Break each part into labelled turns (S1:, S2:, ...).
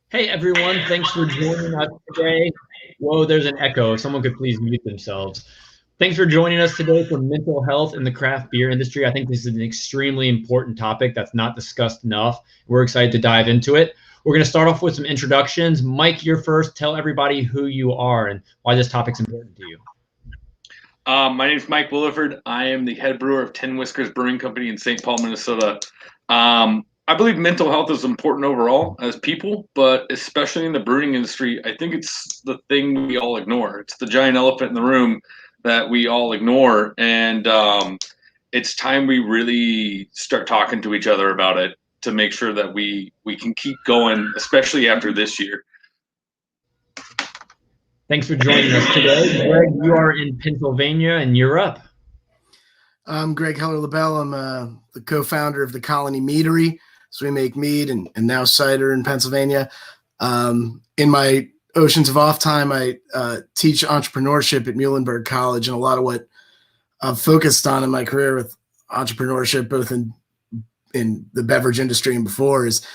S1: Hey everyone, thanks for joining us today. Whoa, there's an echo. If someone could please mute themselves. Thanks for joining us today for mental health in the craft beer industry. I think this is an extremely important topic that's not discussed enough. We're excited to dive into it. We're going to start off with some introductions. Mike, you're first. Tell everybody who you are and why this topic's important to you.
S2: My name is Mike Willaford. I am the head brewer of 10 Whiskers Brewing Company in St. Paul, Minnesota. I believe mental health is important overall as people, but especially in the brewing industry, I think it's the thing we all ignore. It's the giant elephant in the room that we all ignore. And it's time we really start talking to each other about it to make sure that we can keep going, especially after this year.
S1: Thanks for joining us today. Greg, you are in Pennsylvania and you're up.
S3: I'm Greg Heller-LaBelle. I'm the co-founder of the Colony Meadery. So we make mead and now cider in Pennsylvania. In my oceans of off time, I teach entrepreneurship at Muhlenberg College, and a lot of what I've focused on in my career with entrepreneurship, both in the beverage industry and before, is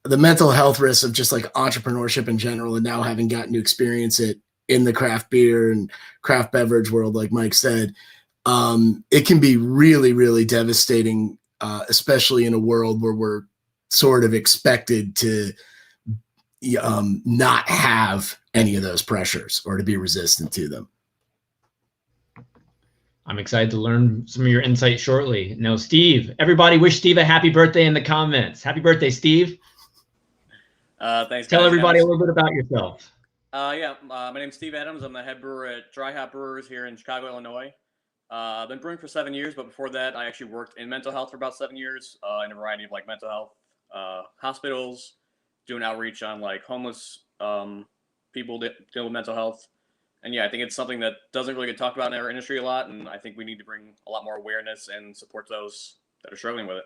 S3: the mental health risks of just like entrepreneurship in general, and now having gotten to experience it in the craft beer and craft beverage world, like Mike said, it can be really, really devastating, especially in a world where we're sort of expected to not have any of those pressures or to be resistant to them.
S1: I'm excited to learn some of your insight shortly. Now, Steve, everybody wish Steve a happy birthday in the comments. Happy birthday, Steve.
S4: Thanks.
S1: Tell everybody a little bit about yourself.
S4: My name's Steve Adams. I'm the head brewer at Dryhop Brewers here in Chicago, Illinois. I've been brewing for 7 years, but before that, I actually worked in mental health for about 7 years in a variety of like mental health hospitals, doing outreach on like homeless people dealing with mental health. And yeah, I think it's something that doesn't really get talked about in our industry a lot, and I think we need to bring a lot more awareness and support those that are struggling with it.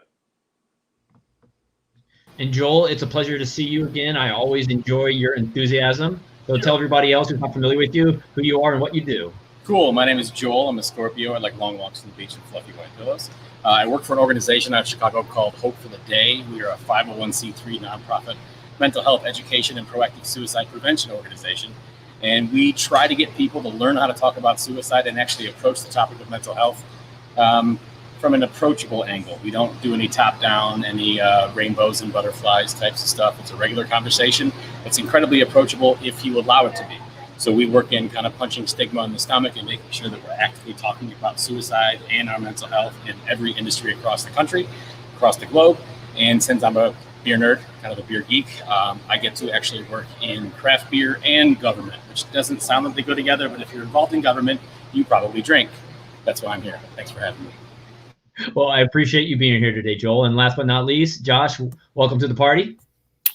S1: And Joel, it's a pleasure to see you again. I always enjoy your enthusiasm. So tell everybody else who's not familiar with you who you are and what you do.
S5: Cool. My name is Joel. I'm a Scorpio. I like long walks on the beach and fluffy white pillows. I work for an organization out of Chicago called Hope for the Day. We are a 501c3 nonprofit mental health education and proactive suicide prevention organization. And we try to get people to learn how to talk about suicide and actually approach the topic of mental health from an approachable angle. We don't do any top-down, any rainbows and butterflies types of stuff. It's a regular conversation. It's incredibly approachable if you allow it to be. So we work in kind of punching stigma in the stomach and making sure that we're actively talking about suicide and our mental health in every industry across the country, across the globe. And since I'm a beer nerd, kind of a beer geek, I get to actually work in craft beer and government, which doesn't sound like they go together, but if you're involved in government, you probably drink. That's why I'm here. Thanks for having me.
S1: Well, I appreciate you being here today, Joel. And last but not least, Josh, welcome to the party.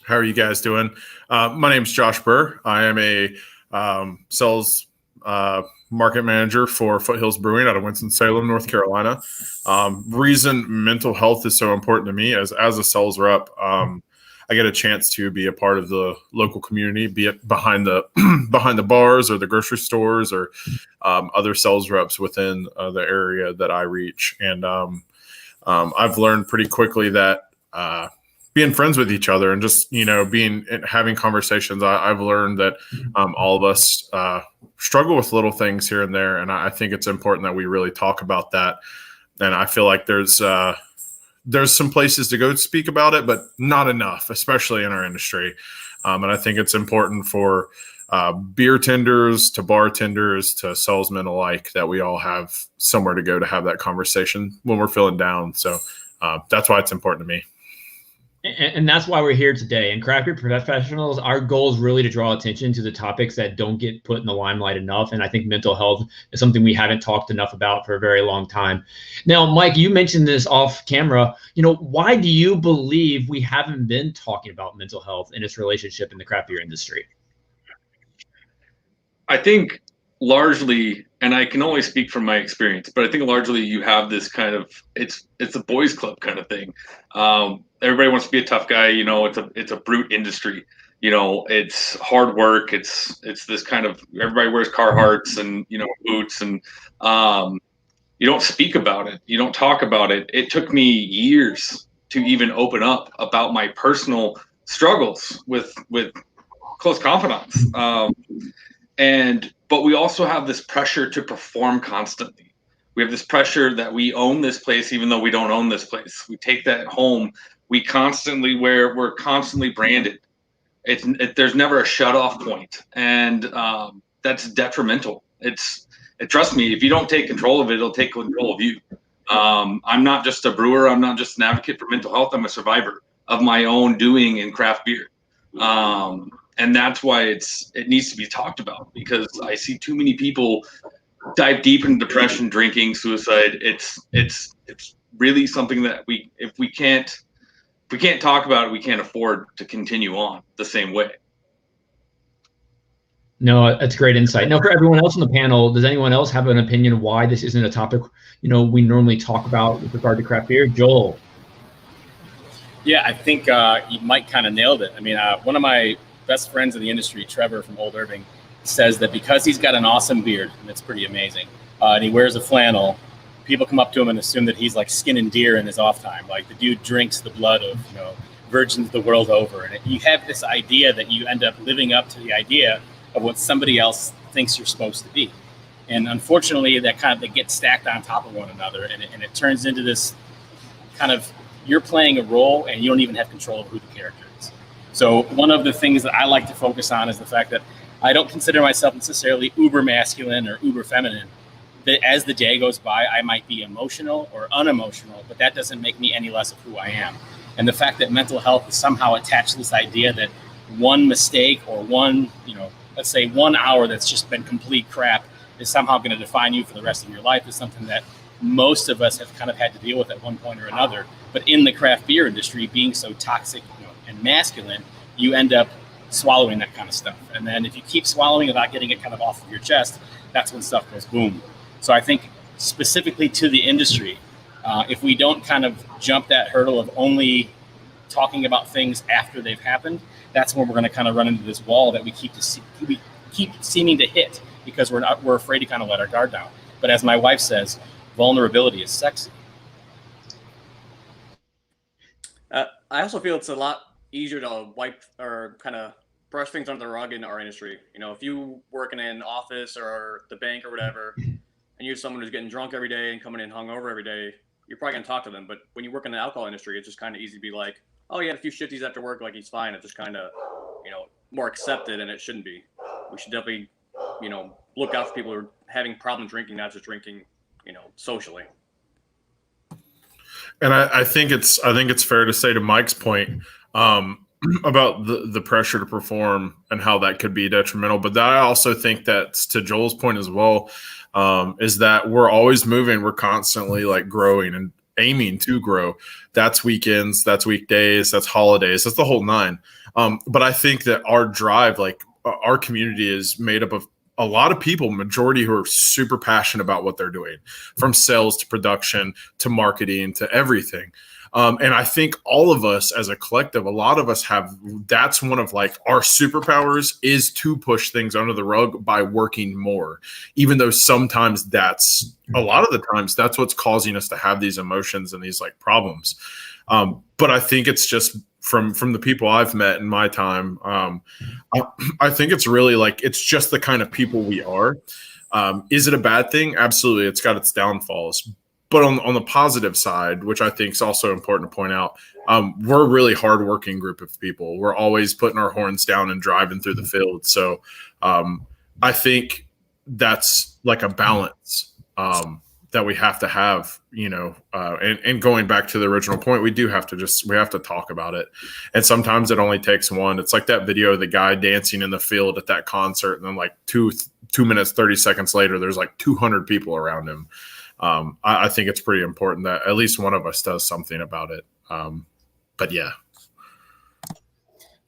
S6: How are you guys doing? My name's Josh Burr. I am a sales market manager for Foothills Brewing out of Winston-Salem, North Carolina. Reason mental health is so important to me as a sales rep, I get a chance to be a part of the local community, be it behind the behind the bars or the grocery stores or other sales reps within the area that I reach. And I've learned pretty quickly that being friends with each other and just, having conversations, I've learned that all of us struggle with little things here and there. And I think it's important that we really talk about that. And I feel like there's some places to go speak about it, but not enough, especially in our industry. And I think it's important for beer tenders to bartenders to salesmen alike that we all have somewhere to go to have that conversation when we're feeling down. So that's why it's important to me.
S1: And that's why we're here today. And craft beer professionals, our goal is really to draw attention to the topics that don't get put in the limelight enough. And I think mental health is something we haven't talked enough about for a very long time. Now, Mike, you mentioned this off camera. Why do you believe we haven't been talking about mental health and its relationship in the craft beer industry?
S2: I think largely, and I can only speak from my experience, but I think largely you have this kind of it's a boys club kind of thing. Everybody wants to be a tough guy. It's a brute industry. It's hard work. It's this kind of everybody wears Carhartts and boots, and you don't speak about it. You don't talk about it. It took me years to even open up about my personal struggles with close confidants. But we also have this pressure to perform constantly. We have this pressure that we own this place, even though we don't own this place. We take that home. We're constantly branded. There's never a shut off point, and that's detrimental. Trust me, if you don't take control of it, it'll take control of you. I'm not just a brewer. I'm not just an advocate for mental health. I'm a survivor of my own doing in craft beer. And that's why it needs to be talked about, because I see too many people dive deep into depression, drinking, suicide. It's really something that if we can't talk about it, we can't afford to continue on the same way.
S1: No, that's great insight. Now, for everyone else on the panel, does anyone else have an opinion of why this isn't a topic, we normally talk about with regard to craft beer? Joel.
S5: Yeah, I think Mike kind of nailed it. I mean, one of my best friends in the industry, Trevor from Old Irving, says that because he's got an awesome beard, and it's pretty amazing, and he wears a flannel, people come up to him and assume that he's like skinning deer in his off time. Like, the dude drinks the blood of, virgins the world over. And you have this idea that you end up living up to the idea of what somebody else thinks you're supposed to be. And unfortunately, they get stacked on top of one another, and it turns into this kind of, you're playing a role and you don't even have control of who the character is. So one of the things that I like to focus on is the fact that I don't consider myself necessarily uber masculine or uber feminine. That as the day goes by, I might be emotional or unemotional, but that doesn't make me any less of who I am. And the fact that mental health is somehow attached to this idea that one mistake or one, let's say 1 hour that's just been complete crap is somehow going to define you for the rest of your life is something that most of us have kind of had to deal with at one point or another. But in the craft beer industry, being so toxic and masculine, you end up swallowing that kind of stuff. And then if you keep swallowing without getting it kind of off of your chest, that's when stuff goes boom. So I think specifically to the industry, if we don't kind of jump that hurdle of only talking about things after they've happened, that's when we're going to kind of run into this wall that we keep seeming to hit because we're afraid to kind of let our guard down. But as my wife says, vulnerability is sexy.
S4: I also feel it's a lot easier to wipe or kind of brush things under the rug in our industry. If you work in an office or the bank or whatever, and you're someone who's getting drunk every day and coming in hungover every day, you're probably going to talk to them. But when you work in the alcohol industry, it's just kind of easy to be like, oh, he had a few shifties after work, like he's fine. It's just kind of, more accepted, and it shouldn't be. We should definitely, look out for people who are having problems drinking, not just drinking, socially.
S6: And I think it's fair to say, to Mike's point, about the pressure to perform and how that could be detrimental. But I also think that's to Joel's point as well, is that we're always moving. We're constantly like growing and aiming to grow. That's weekends, that's weekdays, that's holidays, that's the whole nine. But I think that our drive, like our community is made up of a lot of people, majority who are super passionate about what they're doing, from sales to production to marketing to everything. And I think all of us as a collective, a lot of us that's one of like our superpowers is to push things under the rug by working more, even though sometimes a lot of the times that's what's causing us to have these emotions and these like problems. But I think it's just from the people I've met in my time, I think it's really like, it's just the kind of people we are. Is it a bad thing? Absolutely. It's got its downfalls. But on the positive side, which I think is also important to point out, we're a really hardworking group of people. We're always putting our horns down and driving through the field. So I think that's like a balance that we have to have, and going back to the original point, we have to talk about it. And sometimes it only takes one. It's like that video of the guy dancing in the field at that concert. And then like 2 minutes, 30 seconds later, there's like 200 people around him. I think it's pretty important that at least one of us does something about it. But yeah.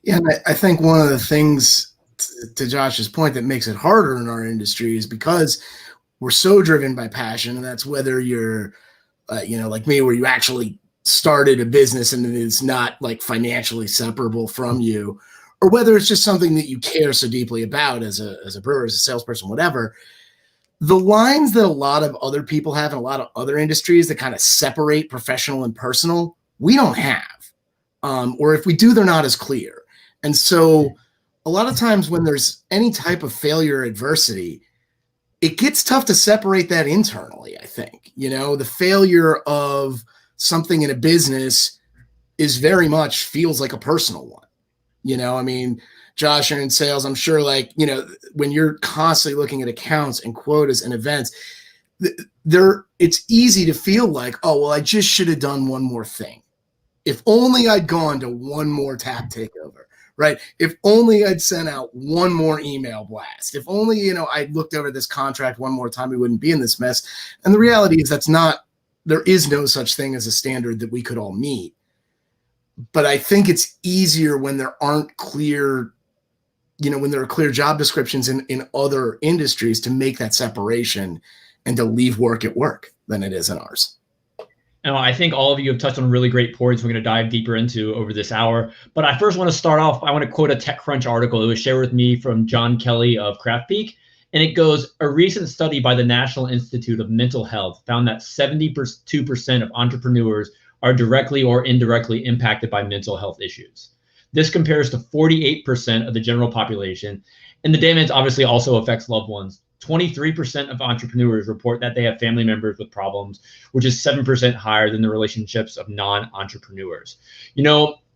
S3: Yeah. And I think one of the things to Josh's point that makes it harder in our industry is because we're so driven by passion. And that's whether you're, like me, where you actually started a business and it's not like financially separable from you, or whether it's just something that you care so deeply about as a brewer, as a salesperson, whatever. The lines that a lot of other people have in a lot of other industries that kind of separate professional and personal, we don't have. Or if we do, they're not as clear. And so a lot of times when there's any type of failure or adversity, it gets tough to separate that internally, I think. The failure of something in a business is very much feels like a personal one. I mean, Josh, you're in sales. I'm sure when you're constantly looking at accounts and quotas and events, it's easy to feel like, oh, well, I just should have done one more thing. If only I'd gone to one more tap takeover, right? If only I'd sent out one more email blast. If only, I'd looked over this contract one more time, we wouldn't be in this mess. And the reality is there is no such thing as a standard that we could all meet. But I think it's easier when there aren't clear, when there are clear job descriptions in other industries to make that separation and to leave work at work than it is in ours.
S1: Now, I think all of you have touched on really great points we're going to dive deeper into over this hour. But I first want to start off, I want to quote a TechCrunch article. It was shared with me from John Kelly of Craft Peak. And it goes, a recent study by the National Institute of Mental Health found that 72% of entrepreneurs are directly or indirectly impacted by mental health issues. This compares to 48% of the general population. And the damage obviously also affects loved ones. 23% of entrepreneurs report that they have family members with problems, which is 7% higher than the relationships of non-entrepreneurs.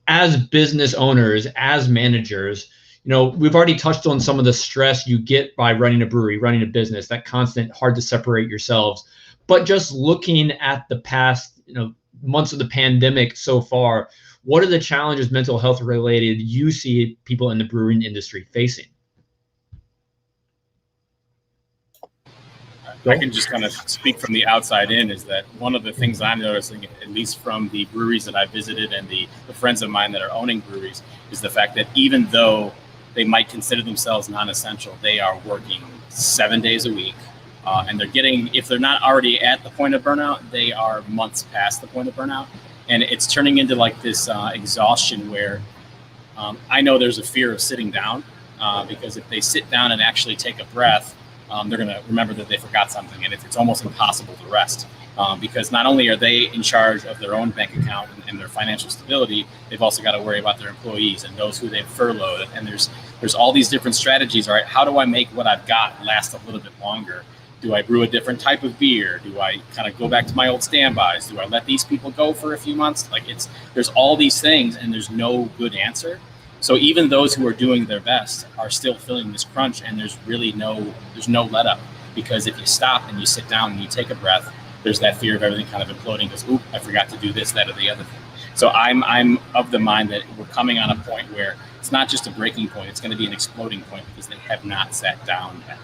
S1: As business owners, as managers, we've already touched on some of the stress you get by running a brewery, running a business, that constant, hard to separate yourselves. But just looking at the past, months of the pandemic so far, what are the challenges mental health related you see people in the brewing industry facing?
S5: I can just kind of speak from the outside in, is that one of the things I'm noticing, at least from the breweries that I visited and the friends of mine that are owning breweries, is the fact that even though they might consider themselves non-essential, they are working 7 days a week. And they're getting, if they're not already at the point of burnout, they are months past the point of burnout. And it's turning into like this exhaustion where I know there's a fear of sitting down because if they sit down and actually take a breath, they're going to remember that they forgot something, and it's almost impossible to rest because not only are they in charge of their own bank account and their financial stability, they've also got to worry about their employees and those who they've furloughed. And there's all these different strategies. All right, how do I make what I've got last a little bit longer? Do I brew a different type of beer? Do I kind of go back to my old standbys? Do I let these people go for a few months? There's all these things, and there's no good answer. So even those who are doing their best are still feeling this crunch, and there's no let up, because if you stop and you sit down and you take a breath, there's that fear of everything kind of imploding because, oop, I forgot to do this, that, or the other thing. So I'm of the mind that we're coming on a point where it's not just a breaking point, it's going to be an exploding point because they have not sat down yet.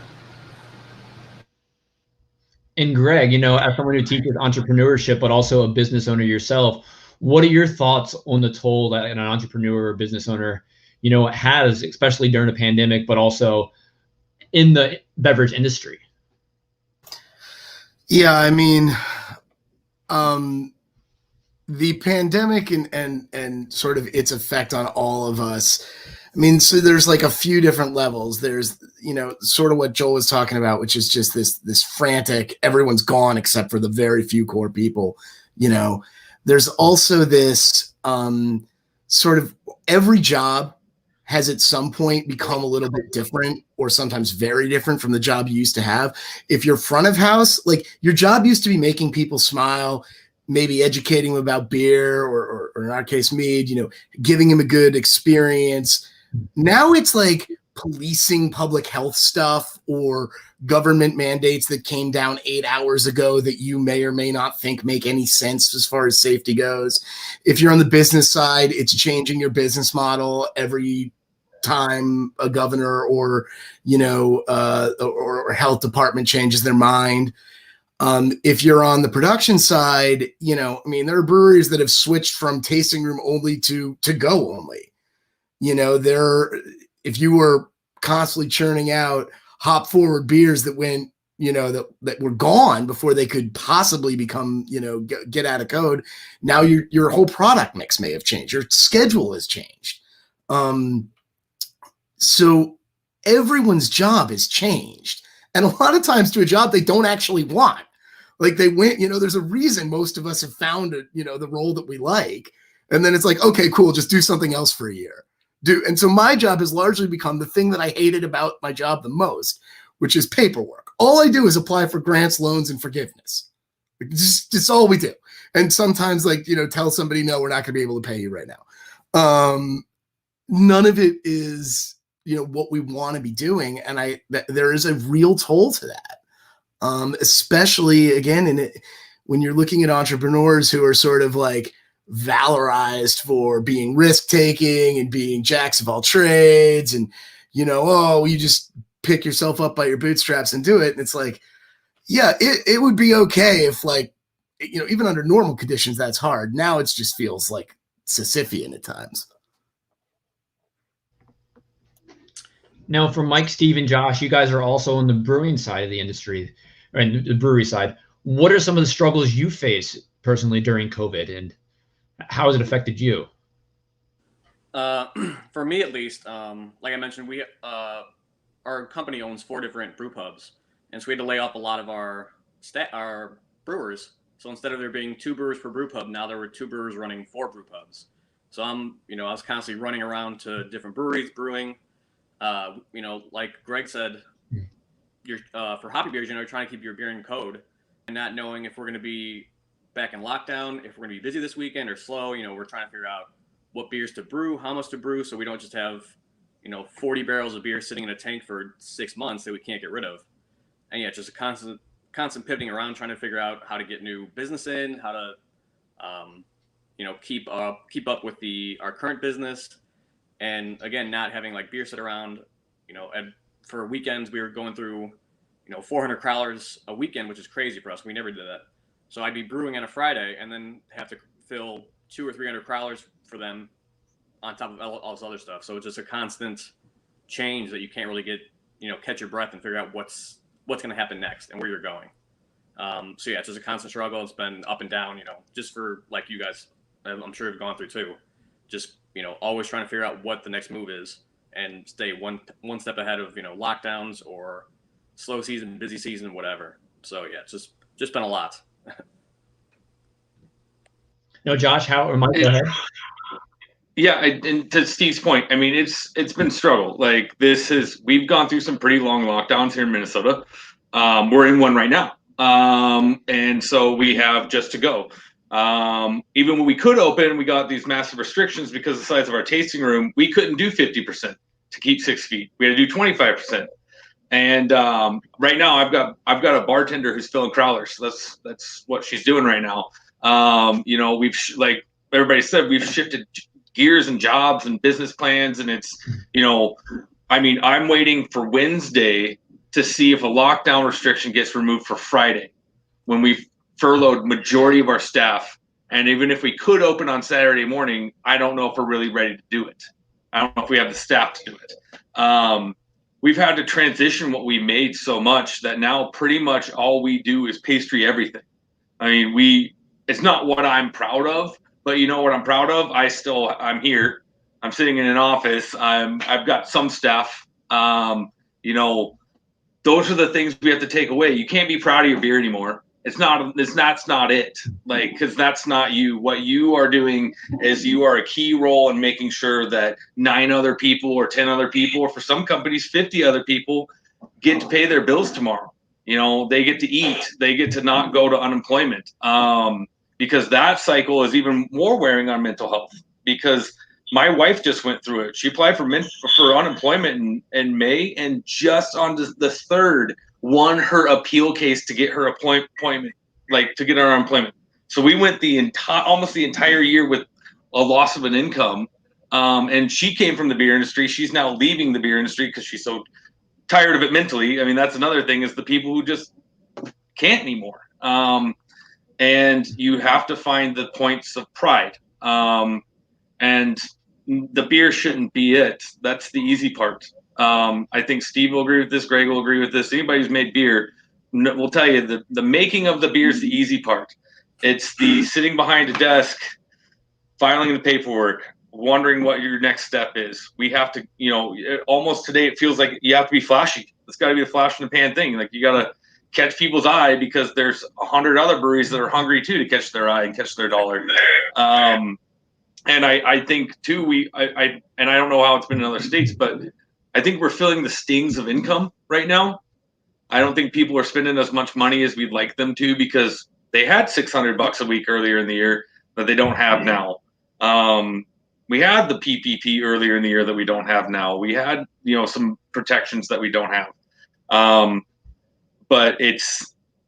S1: And Greg, as someone who teaches entrepreneurship, but also a business owner yourself, what are your thoughts on the toll that an entrepreneur or business owner, has, especially during a pandemic, but also in the beverage industry?
S3: Yeah, I mean, the pandemic and sort of its effect on all of us. I mean, so there's like a few different levels. There's, sort of what Joel was talking about, which is just this frantic, everyone's gone except for the very few core people, There's also this sort of every job has at some point become a little bit different or sometimes very different from the job you used to have. If you're front of house, your job used to be making people smile, maybe educating them about beer or in our case, mead, giving them a good experience. Now it's like policing public health stuff or government mandates that came down 8 hours ago that you may or may not think make any sense as far as safety goes. If you're on the business side, it's changing your business model every time a governor or health department changes their mind. If you're on the production side, there are breweries that have switched from tasting room only to go only. If you were constantly churning out hop forward beers that went, that were gone before they could possibly become, get out of code. Now your whole product mix may have changed. Your schedule has changed. So everyone's job has changed. And a lot of times to a job they don't actually want. Like they went, there's a reason most of us have found the role that we like. And then it's like, okay, cool. Just do something else for a year. do. And so my job has largely become the thing that I hated about my job the most, which is paperwork. All I do is apply for grants, loans, and forgiveness. Just all we do. And sometimes, like, tell somebody, no, we're not going to be able to pay you right now. None of it is, what we want to be doing. And there is a real toll to that. Especially, again, when you're looking at entrepreneurs who are sort of like valorized for being risk-taking and being jacks of all trades and, you just pick yourself up by your bootstraps and do it. And it's like, yeah, it would be okay if, like, even under normal conditions, that's hard. Now it just feels like Sisyphean at times.
S1: Now, for Mike, Steve, and Josh, you guys are also on the brewing side of the industry, or in the brewery side. What are some of the struggles you face personally during COVID, and how has it affected you?
S4: For me, at least, like I mentioned, our company owns 4 different brew pubs, and so we had to lay off a lot of our brewers. So instead of there being 2 brewers per brew pub, now there were 2 brewers running 4 brew pubs. So I was constantly running around to different breweries, brewing. Like Greg said, you're for hoppy beers, you're trying to keep your beer in code and not knowing if we're going to be back in lockdown, if we're going to be busy this weekend or slow. We're trying to figure out what beers to brew, how much to brew, so we don't just have 40 barrels of beer sitting in a tank for 6 months that we can't get rid of. And yeah, just a constant pivoting around, trying to figure out how to get new business in, how to keep up with our current business. And again, not having like beer sit around, and for weekends we were going through, 400 crowlers a weekend, which is crazy for us. We never did that. So I'd be brewing on a Friday and then have to fill 200 or 300 crowlers for them on top of all this other stuff. So it's just a constant change that you can't really get, catch your breath and figure out what's going to happen next and where you're going. So yeah, it's just a constant struggle. It's been up and down, just for like you guys, I'm sure have gone through too. Just, always trying to figure out what the next move is and stay one step ahead of, lockdowns or slow season, busy season, whatever. So yeah, it's just been a lot.
S1: No, Josh, or Mike, go ahead.
S2: Yeah, and to Steve's point, I mean, it's been struggle. Like we've gone through some pretty long lockdowns here in Minnesota. We're in one right now. And so we have just to go. Even when we could open, we got these massive restrictions because of the size of our tasting room. We couldn't do 50% to keep 6 feet. We had to do 25%. And right now, I've got a bartender who's filling crowlers. That's what she's doing right now. We've like everybody said, we've shifted gears and jobs and business plans, and it's I'm waiting for Wednesday to see if a lockdown restriction gets removed for Friday, when we've furloughed majority of our staff. And even if we could open on Saturday morning, I don't know if we're really ready to do it. I don't know if we have the staff to do it. We've had to transition what we made so much that now pretty much all we do is pastry everything. I mean, it's not what I'm proud of, but you know what I'm proud of? I'm here. I'm sitting in an office. I've got some staff. Those are the things we have to take away. You can't be proud of your beer anymore. That's not it. Like, because that's not you. What you are doing is you are a key role in making sure that 9 other people or 10 other people, or for some companies, 50 other people get to pay their bills tomorrow. They get to eat. They get to not go to unemployment. Because that cycle is even more wearing on mental health. Because my wife just went through it. She applied for unemployment in May, and just on the 3rd, won her appeal case to get her appointment, like to get her unemployment. So we went almost the entire year with a loss of an income. And she came from the beer industry. She's now leaving the beer industry because she's so tired of it mentally. I mean, that's another thing, is the people who just can't anymore. And you have to find the points of pride. And the beer shouldn't be it. That's the easy part. I think Steve will agree with this. Greg will agree with this. Anybody who's made beer will tell you the making of the beer is the easy part. It's the sitting behind a desk, filing the paperwork, wondering what your next step is. We have to, almost today it feels like you have to be flashy. It's got to be a flash in the pan thing. Like, you got to catch people's eye, because there's 100 other breweries that are hungry too to catch their eye and catch their dollar. And I think too, I don't know how it's been in other states, but I think we're feeling the stings of income right now. I don't think people are spending as much money as we'd like them to because they had $600 a week earlier in the year that they don't have now. We had the PPP earlier in the year that we don't have now. We had, some protections that we don't have. But it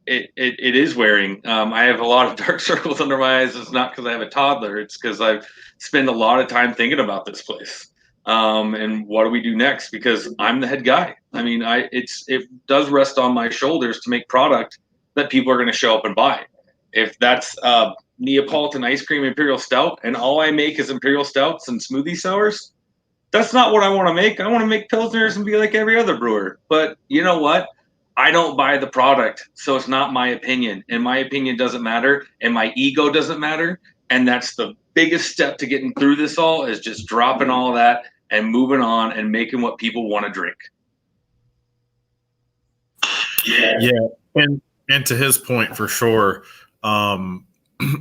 S2: is wearing. I have a lot of dark circles under my eyes. It's not because I have a toddler. It's because I've spent a lot of time thinking about this place. And what do we do next? Because I'm the head guy. I mean, it does rest on my shoulders to make product that people are going to show up and buy. If that's Neapolitan ice cream Imperial Stout, and all I make is Imperial Stouts and smoothie sours, that's not what I want to make. I want to make Pilsners and be like every other brewer. But you know what? I don't buy the product, so it's not my opinion. And my opinion doesn't matter, and my ego doesn't matter. And that's the biggest step to getting through this all, is just dropping all of that and moving on and making what people want to drink.
S6: Yeah. And to his point, for sure,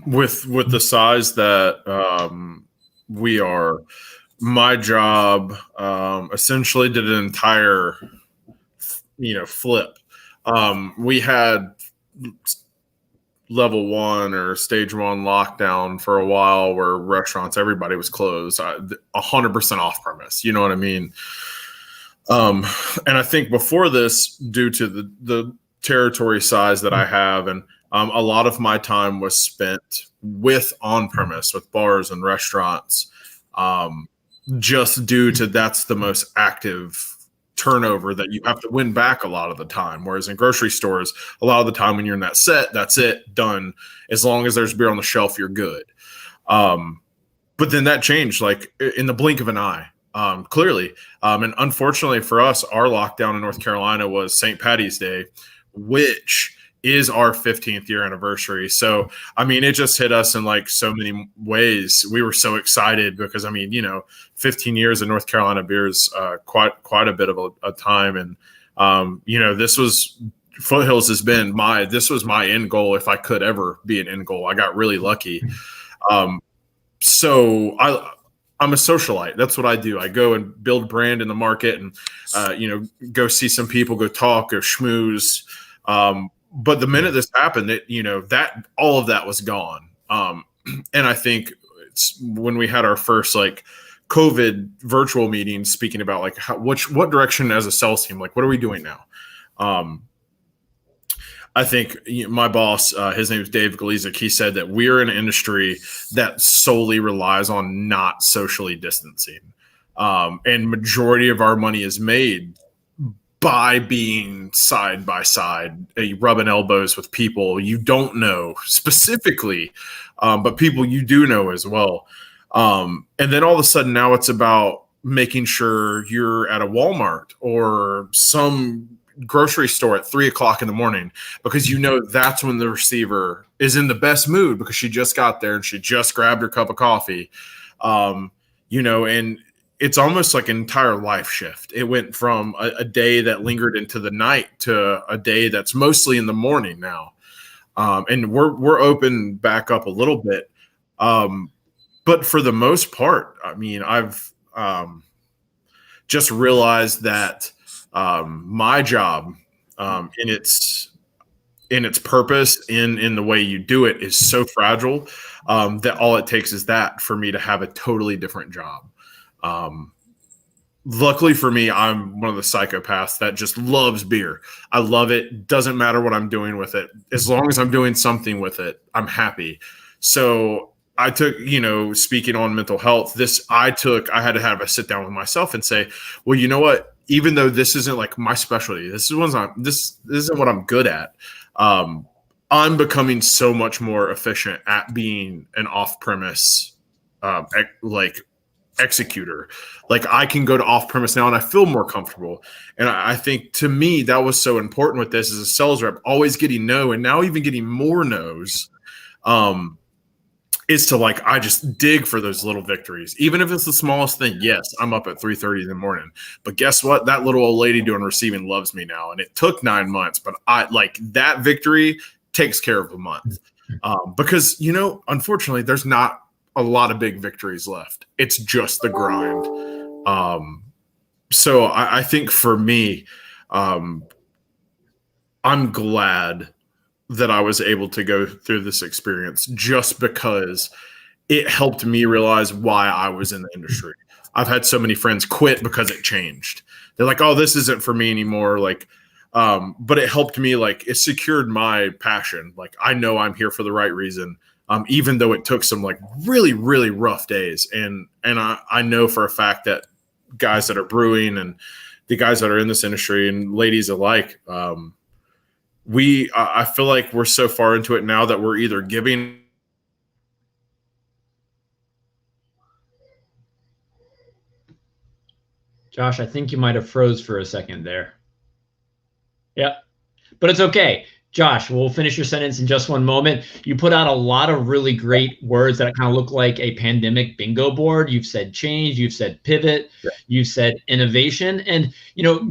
S6: with the size that we are, my job essentially did an entire flip. We had level 1 or stage 1 lockdown for a while, where restaurants, everybody was closed, 100% off premise. You know what I mean? And I think before this, due to the territory size that I have, and a lot of my time was spent with on premise, with bars and restaurants, just due to that's the most active turnover that you have to win back a lot of the time. Whereas in grocery stores, a lot of the time when you're in that set, that's it, done. As long as there's beer on the shelf, you're good. But then that changed like in the blink of an eye, clearly. And unfortunately for us, our lockdown in North Carolina was St. Patty's Day, which is our 15th year anniversary. So, I mean, it just hit us in like so many ways. We were so excited because, 15 years of North Carolina beer is quite a bit of a time. And, this was Foothills this was my end goal. If I could ever be an end goal, I got really lucky. So I'm a socialite. That's what I do. I go and build brand in the market and, go see some people, go talk or schmooze. But the minute this happened, that all of that was gone. And I think it's when we had our first like COVID virtual meeting, speaking about like what direction as a sales team, like what are we doing now? I think my boss, his name is Dave Galizic, he said that we're in an industry that solely relies on not socially distancing. And majority of our money is made by being side by side, rubbing elbows with people you don't know specifically, but people you do know as well. And then all of a sudden now it's about making sure you're at a Walmart or some grocery store at 3:00 in the morning, because that's when the receiver is in the best mood because she just got there and she just grabbed her cup of coffee. And it's almost like an entire life shift. It went from a day that lingered into the night to a day that's mostly in the morning now. And we're open back up a little bit. But for the most part, I've just realized that my job in its purpose, in the way you do it, is so fragile that all it takes is that for me to have a totally different job. Luckily for me, I'm one of the psychopaths that just loves beer. I love it. Doesn't matter what I'm doing with it. As long as I'm doing something with it, I'm happy. So I took, speaking on mental health, I had to have a sit down with myself and say, well, you know what? Even though this isn't like my specialty, this isn't what I'm good at. I'm becoming so much more efficient at being an off-premise, executor. Like I can go to off-premise now and I feel more comfortable. And I think to me, that was so important with this as a sales rep, always getting no, and now even getting more no's, is to I just dig for those little victories. Even if it's the smallest thing. Yes, I'm up at 3:30 in the morning, but guess what? That little old lady doing receiving loves me now. And it took 9 months, but that victory takes care of a month. Because, unfortunately there's not a lot of big victories left. It's just the grind. So I think for me, I'm glad that I was able to go through this experience just because it helped me realize why I was in the industry. I've had so many friends quit because it changed. They're like, oh, this isn't for me anymore. Like, but it helped me, like, it secured my passion. Like, I know I'm here for the right reason. Even though it took some like really, really rough days. And I know for a fact that guys that are brewing and the guys that are in this industry and ladies alike, I feel like we're so far into it now that we're either giving.
S1: Josh, I think you might have froze for a second there. Yeah, but it's okay. Josh, we'll finish your sentence in just one moment. You put out a lot of really great words that kind of look like a pandemic bingo board. You've said change, you've said pivot, you've said innovation. And,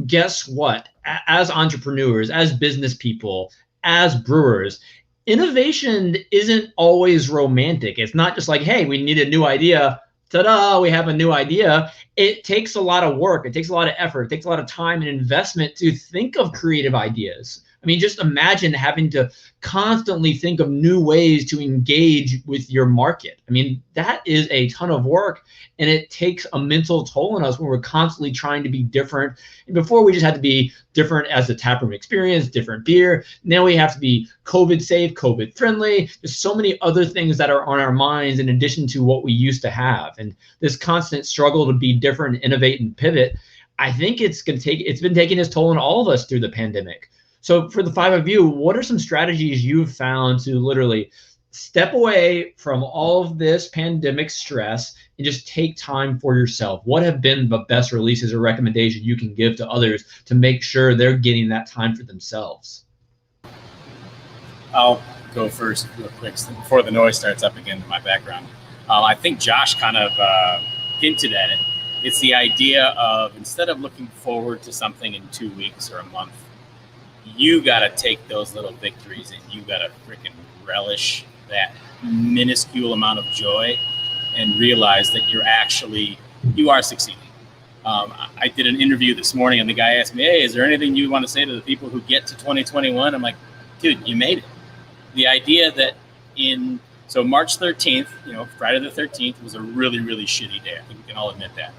S1: guess what? As entrepreneurs, as business people, as brewers, innovation isn't always romantic. It's not just like, hey, we need a new idea. Ta-da, we have a new idea. It takes a lot of work. It takes a lot of effort. It takes a lot of time and investment to think of creative ideas. I mean, just imagine having to constantly think of new ways to engage with your market. I mean, that is a ton of work, and it takes a mental toll on us when we're constantly trying to be different. And before, we just had to be different as the taproom experience, different beer. Now we have to be COVID safe, COVID friendly. There's so many other things that are on our minds in addition to what we used to have. And this constant struggle to be different, innovate, and pivot, I think it's been taking its toll on all of us through the pandemic. So for the five of you, what are some strategies you've found to literally step away from all of this pandemic stress and just take time for yourself? What have been the best releases or recommendations you can give to others to make sure they're getting that time for themselves?
S5: I'll go first real quick before the noise starts up again in my background. I think Josh kind of hinted at it. It's the idea of, instead of looking forward to something in 2 weeks or a month, you got to take those little victories and you got to freaking relish that minuscule amount of joy and realize that you are succeeding. I did an interview this morning and the guy asked me, hey, is there anything you want to say to the people who get to 2021? I'm like, dude, you made it. The idea that so March 13th, Friday the 13th was a really, really shitty day. I think we can all admit that.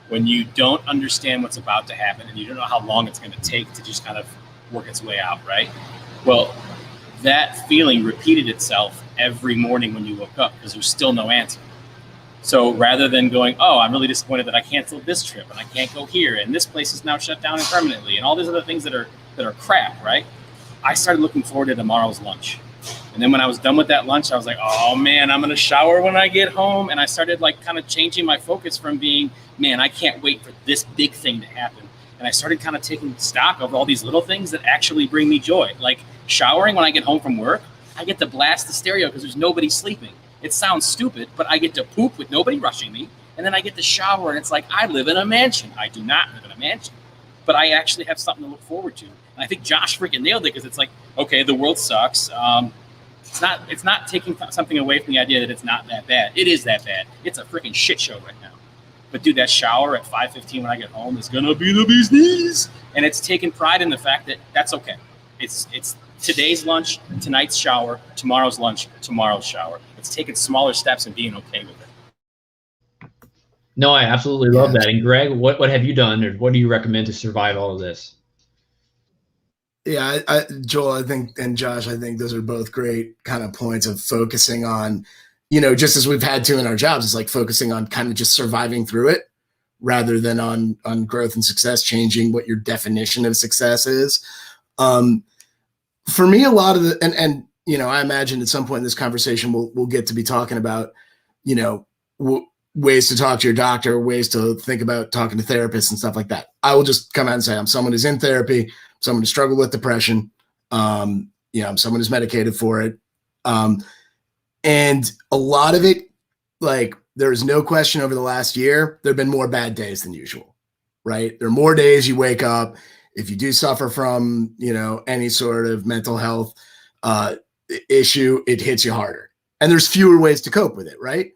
S5: When you don't understand what's about to happen and you don't know how long it's going to take to just kind of work its way out, right? Well, that feeling repeated itself every morning when you woke up because there's still no answer. So rather than going, oh, I'm really disappointed that I canceled this trip and I can't go here and this place is now shut down permanently and all these other things that are crap, right? I started looking forward to tomorrow's lunch. And then when I was done with that lunch, I was like, oh man, I'm going to shower when I get home. And I started like kind of changing my focus from being, man, I can't wait for this big thing to happen. And I started kind of taking stock of all these little things that actually bring me joy. Like showering when I get home from work, I get to blast the stereo because there's nobody sleeping. It sounds stupid, but I get to poop with nobody rushing me. And then I get to shower and it's like, I live in a mansion. I do not live in a mansion, but I actually have something to look forward to. And I think Josh freaking nailed it because it's like, okay, the world sucks. It's not taking something away from the idea that it's not that bad. It is that bad. It's a freaking shit show right now. But dude, that shower at 5:15 when I get home is gonna be the bee's knees. And it's taking pride in the fact that that's okay. It's today's lunch, tonight's shower, tomorrow's lunch, tomorrow's shower. It's taking smaller steps and being okay with it.
S1: No, I absolutely love that. And Greg, what have you done, or what do you recommend to survive all of this?
S3: Yeah, Joel, I think, and Josh, I think those are both great kind of points of focusing on, just as we've had to in our jobs, it's like focusing on kind of just surviving through it rather than on growth and success, changing what your definition of success is. For me, a lot of the, and I imagine at some point in this conversation, we'll get to be talking about, ways to talk to your doctor, ways to think about talking to therapists and stuff like that. I will just come out and say, I'm someone who's in therapy, someone who struggled with depression. I'm someone who's medicated for it. And a lot of it, like, there is no question over the last year, there have been more bad days than usual, right? There are more days you wake up. If you do suffer from, any sort of mental health issue, it hits you harder. And there's fewer ways to cope with it, right?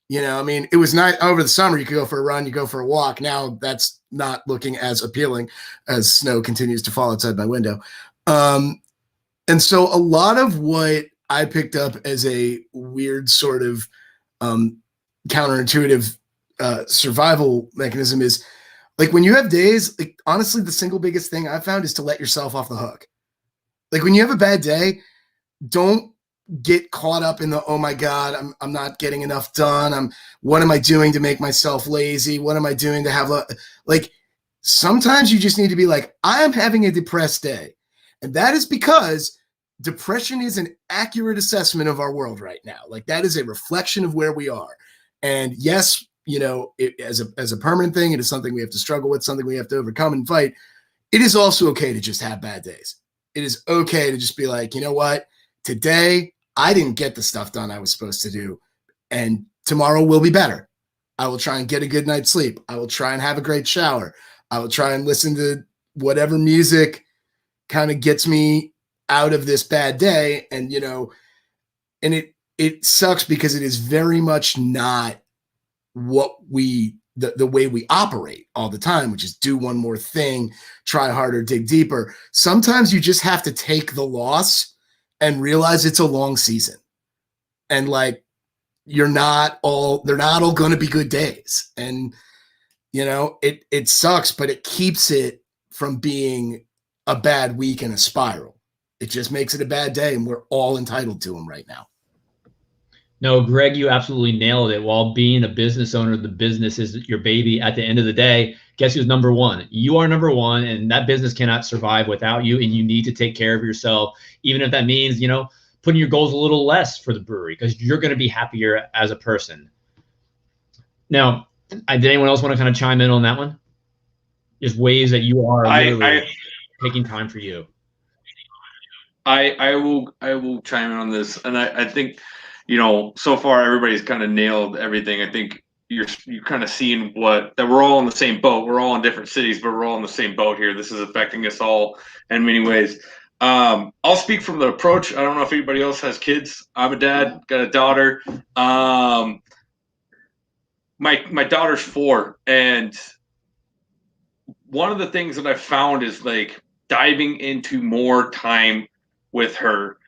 S3: You know, I mean, it was not over the summer. You could go for a run, you go for a walk. Now that's not looking as appealing as snow continues to fall outside my window. And so a lot of what I picked up as a weird sort of counterintuitive survival mechanism is like when you have days, like honestly, the single biggest thing I found is to let yourself off the hook. Like when you have a bad day, don't get caught up in the, oh my God, I'm not getting enough done. What am I doing to make myself lazy? What am I doing to have like, sometimes you just need to be like, I am having a depressed day. And that is because depression is an accurate assessment of our world right now. Like that is a reflection of where we are. And yes, you know, as a permanent thing, it is something we have to struggle with, something we have to overcome and fight. It is also okay to just have bad days. It is okay to just be like, you know what, today I didn't get the stuff done I was supposed to do, and tomorrow will be better. I will try and get a good night's sleep. I will try and have a great shower. I will try and listen to whatever music kind of gets me out of this bad day. And, you know, and it sucks because it is very much not what the way we operate all the time, which is do one more thing, try harder, dig deeper. Sometimes you just have to take the loss and realize it's a long season. And like, they're not all going to be good days. And, you know, it sucks, but it keeps it from being a bad week and a spiral. It just makes it a bad day, and we're all entitled to them right now.
S1: No, Greg, you absolutely nailed it. While being a business owner, the business is your baby. At the end of the day, guess who's number one? You are number one, and that business cannot survive without you, and you need to take care of yourself, even if that means, you know, putting your goals a little less for the brewery, because you're going to be happier as a person. Now, did anyone else want to kind of chime in on that one? Just ways that you are taking time for you.
S2: I will chime in on this, and I think, you know, so far everybody's kind of nailed everything. I think you're kind of seeing that we're all in the same boat. We're all in different cities, but we're all in the same boat here. This is affecting us all in many ways. I'll speak from the approach. I don't know if anybody else has kids. I'm a dad, got a daughter. My daughter's 4, and one of the things that I've found is like diving into more time with her.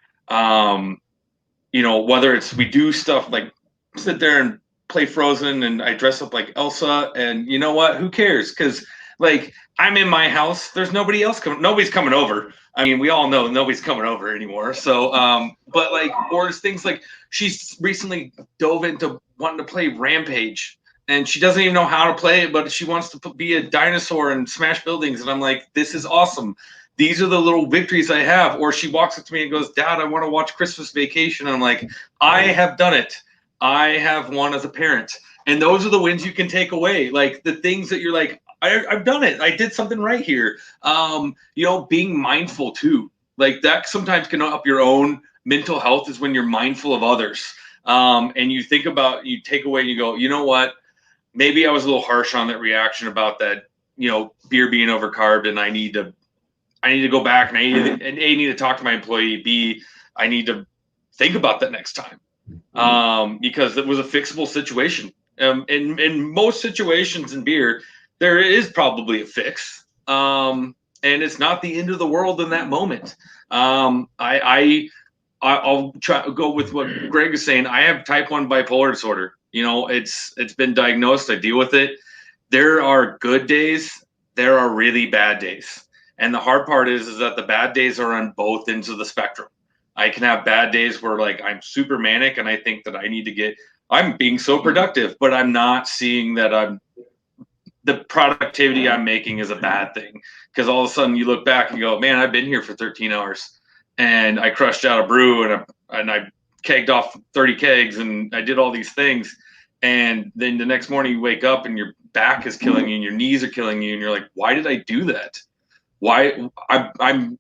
S2: You know, whether it's we do stuff like sit there and play Frozen, and I dress up like Elsa, and you know what? Who cares? Because like I'm in my house, there's nobody else nobody's coming over. I mean, we all know nobody's coming over anymore. So, but like, or it's things like she's recently dove into wanting to play Rampage, and she doesn't even know how to play it, but she wants to be a dinosaur and smash buildings. And I'm like, this is awesome. These are the little victories I have. Or she walks up to me and goes, Dad, I want to watch Christmas Vacation. And I'm like, I have done it. I have won as a parent. And those are the wins you can take away. Like the things that you're like, I've done it. I did something right here. You know, being mindful too. Like that sometimes can up your own mental health is when you're mindful of others. And you think about, you take away and you go, you know what? Maybe I was a little harsh on that reaction about that, you know, beer being overcarbed, and I need to go back, and I need to talk to my employee. B, I need to think about that next time, because it was a fixable situation. In most situations in beer, there is probably a fix, and it's not the end of the world in that moment. I'll try to go with what Greg is saying. I have type 1 bipolar disorder. You know, it's been diagnosed. I deal with it. There are good days. There are really bad days. And the hard part is that the bad days are on both ends of the spectrum. I can have bad days where like I'm super manic and I think that I'm being so productive, but I'm not seeing that the productivity I'm making is a bad thing. Because all of a sudden you look back and go, man, I've been here for 13 hours and I crushed out a brew and I kegged off 30 kegs and I did all these things. And then the next morning you wake up and your back is killing you and your knees are killing you. And you're like, why did I do that? Why I'm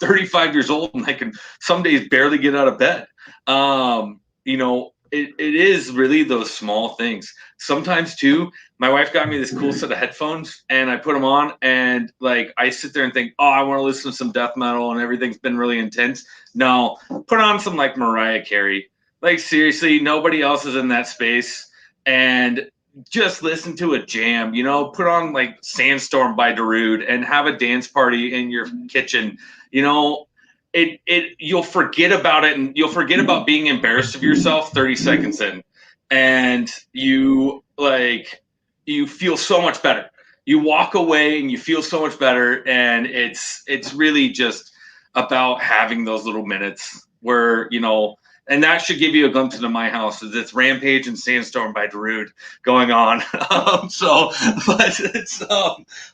S2: 35 years old and I can some days barely get out of bed. You know, it is really those small things. Sometimes too, my wife got me this cool set of headphones and I put them on and like, I sit there and think, oh, I want to listen to some death metal and everything's been really intense. No, put on some like Mariah Carey, Like seriously, nobody else is in that space, and just listen to a jam. You know, put on like Sandstorm by Darude and have a dance party in your kitchen. You know, it you'll forget about it, and you'll forget about being embarrassed of yourself 30 seconds in, and you feel so much better. You walk away and you feel so much better, and it's really just about having those little minutes where, you know, and that should give you a glimpse into my house. It's Rampage and Sandstorm by Darude going on.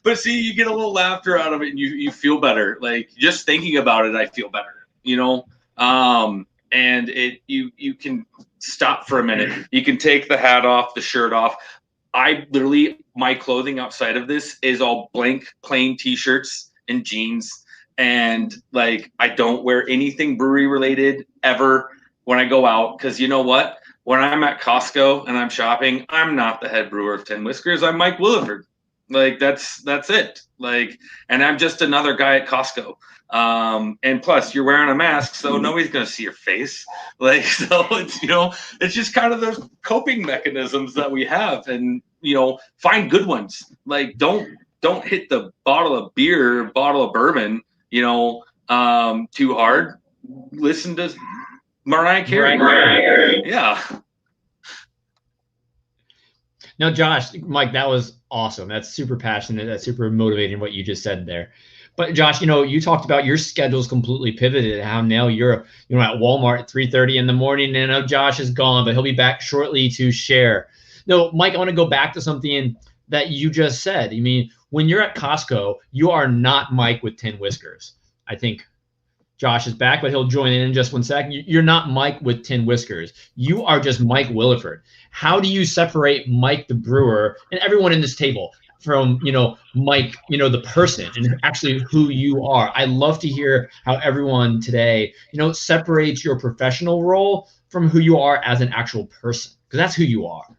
S2: But see, you get a little laughter out of it, and you feel better. Like just thinking about it, I feel better. You know, and you can stop for a minute. You can take the hat off, the shirt off. I literally, my clothing outside of this is all blank, plain T-shirts and jeans, and like I don't wear anything brewery related ever when I go out, because you know what? When I'm at Costco and I'm shopping, I'm not the head brewer of 10 Whiskers. I'm Mike Willaford. Like that's it. Like, and I'm just another guy at Costco. And plus you're wearing a mask, so nobody's going to see your face. Like, so it's, you know, it's just kind of those coping mechanisms that we have, and, you know, find good ones. Like don't hit the bottle of beer, bottle of bourbon, you know, too hard. Listen to Mariah Carey. Yeah.
S1: No, Josh, Mike, that was awesome. That's super passionate. That's super motivating what you just said there. But Josh, you know, you talked about your schedule's completely pivoted. How now you're, you know, at Walmart at 3:30 in the morning, and I know Josh is gone, but he'll be back shortly to share. No, Mike, I want to go back to something that you just said. I mean, when you're at Costco, you are not Mike with 10 Whiskers. I think Josh is back, but he'll join in just 1 second. You're not Mike with 10 Whiskers. You are just Mike Willaford. How do you separate Mike the brewer and everyone in this table from, you know, Mike, you know, the person and actually who you are? I love to hear how everyone today, you know, separates your professional role from who you are as an actual person, because that's who you are.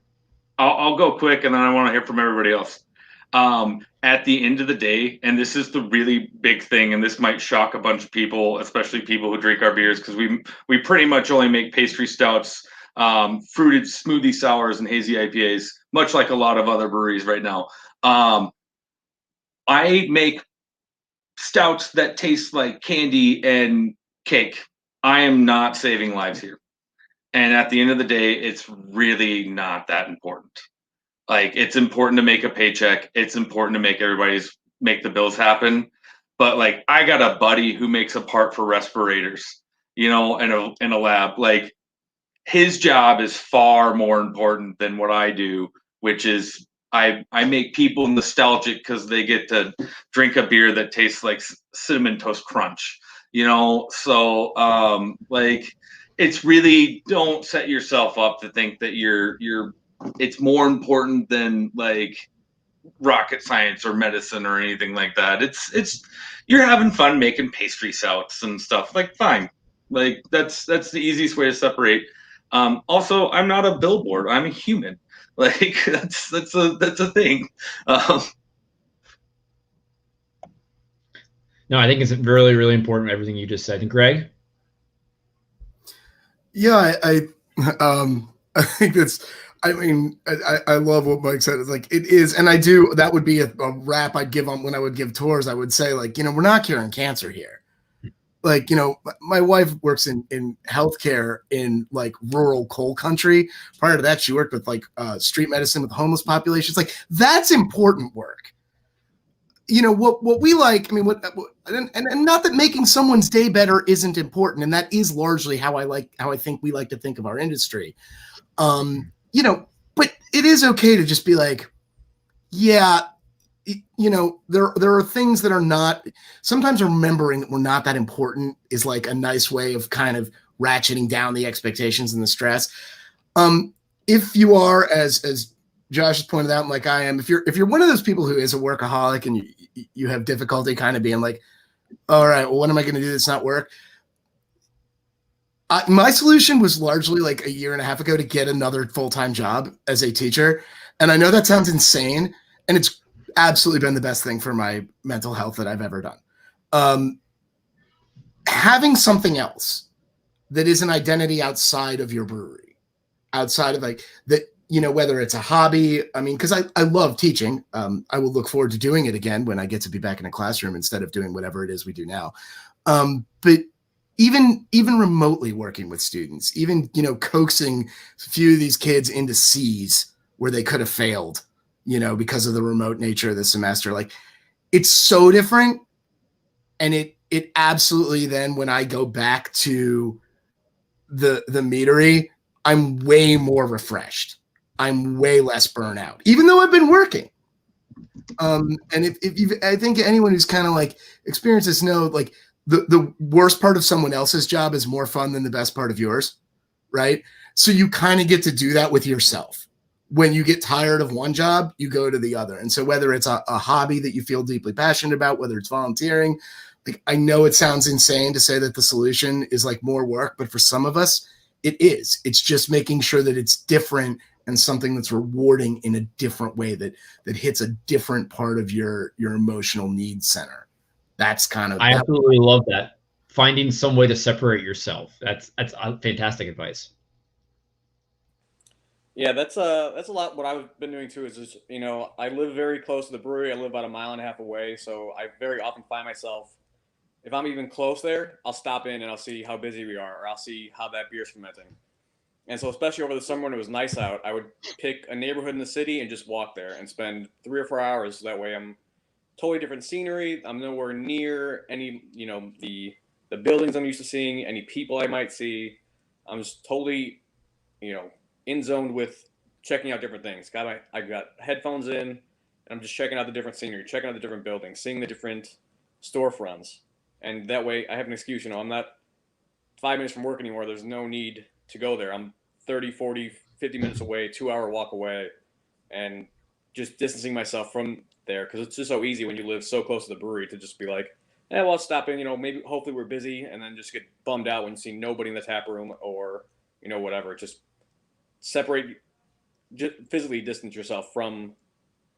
S2: I'll go quick, and then I want to hear from everybody else. At the end of the day, and this is the really big thing, and this might shock a bunch of people, especially people who drink our beers, because we pretty much only make pastry stouts, fruited smoothie sours, and hazy IPAs, much like a lot of other breweries right now. I make stouts that taste like candy and cake. I am not saving lives here. And at the end of the day, it's really not that important. Like, it's important to make a paycheck. It's important to make the bills happen. But like, I got a buddy who makes a part for respirators, you know, in a lab. Like, his job is far more important than what I do, which is I make people nostalgic because they get to drink a beer that tastes like Cinnamon Toast Crunch, you know? So like, it's really, don't set yourself up to think that it's more important than like rocket science or medicine or anything like that. It's you're having fun making pastry stouts and stuff. Like, fine. Like, that's the easiest way to separate. Also, I'm not a billboard. I'm a human. Like, that's a thing.
S1: No, I think it's really, really important, everything you just said. And Greg?
S3: Yeah, I think that's, I mean, I love what Mike said. It's like, it is, and I do, that would be a rap I'd give on when I would give tours. I would say, like, you know, we're not curing cancer here. Like, you know, my wife works in healthcare in like rural coal country. Prior to that, she worked with like street medicine with homeless populations. Like, that's important work. You know, what we like, I mean, and not that making someone's day better isn't important. And that is largely how I think we like to think of our industry. You know, but it is okay to just be like, yeah, you know, there are things that are not, sometimes remembering that we're not that important is like a nice way of kind of ratcheting down the expectations and the stress. If you are, as Josh has pointed out, like I am, if you're one of those people who is a workaholic and you have difficulty kind of being like, all right, well, what am I going to do that's not work? My solution was largely like a year and a half ago to get another full-time job as a teacher. And I know that sounds insane, and it's absolutely been the best thing for my mental health that I've ever done. Having something else that is an identity outside of your brewery, outside of like that, whether it's a hobby. I mean, because I love teaching. I will look forward to doing it again when I get to be back in a classroom instead of doing whatever it is we do now. But even remotely working with students, even, coaxing a few of these kids into C's where they could have failed, because of the remote nature of the semester, like it's so different. And it absolutely, then when I go back to the Meadery, I'm way more refreshed. I'm way less burnout, even though I've been working. And I think anyone who's kind of like experienced this know, like the worst part of someone else's job is more fun than the best part of yours, right? So you kind of get to do that with yourself. When you get tired of one job, you go to the other. And so whether it's a hobby that you feel deeply passionate about, whether it's volunteering, like I know it sounds insane to say that the solution is like more work, but for some of us, it is. It's just making sure that it's different and something that's rewarding in a different way that hits a different part of your emotional needs center. That's kind of.
S1: I absolutely love that. Finding some way to separate yourself. That's fantastic advice.
S4: Yeah, that's a lot. What I've been doing too is just, I live very close to the brewery. I live about 1.5 miles away, so I very often find myself, if I'm even close there, I'll stop in and I'll see how busy we are, or I'll see how that beer's fermenting. And so, especially over the summer when it was nice out, I would pick a neighborhood in the city and just walk there and spend 3 or 4 hours. So that way, I'm totally different scenery. I'm nowhere near any, the buildings I'm used to seeing, any people I might see. I'm just totally, in zone with checking out different things. I got headphones in, and I'm just checking out the different scenery, checking out the different buildings, seeing the different storefronts. And that way I have an excuse, I'm not 5 minutes from work anymore. There's no need to go there. I'm 30, 40, 50 minutes away, 2-hour walk away, and just distancing myself from there. Cause it's just so easy when you live so close to the brewery to just be like, I'll stop in, maybe hopefully we're busy, and then just get bummed out when you see nobody in the tap room or, whatever. Just separate, just physically distance yourself from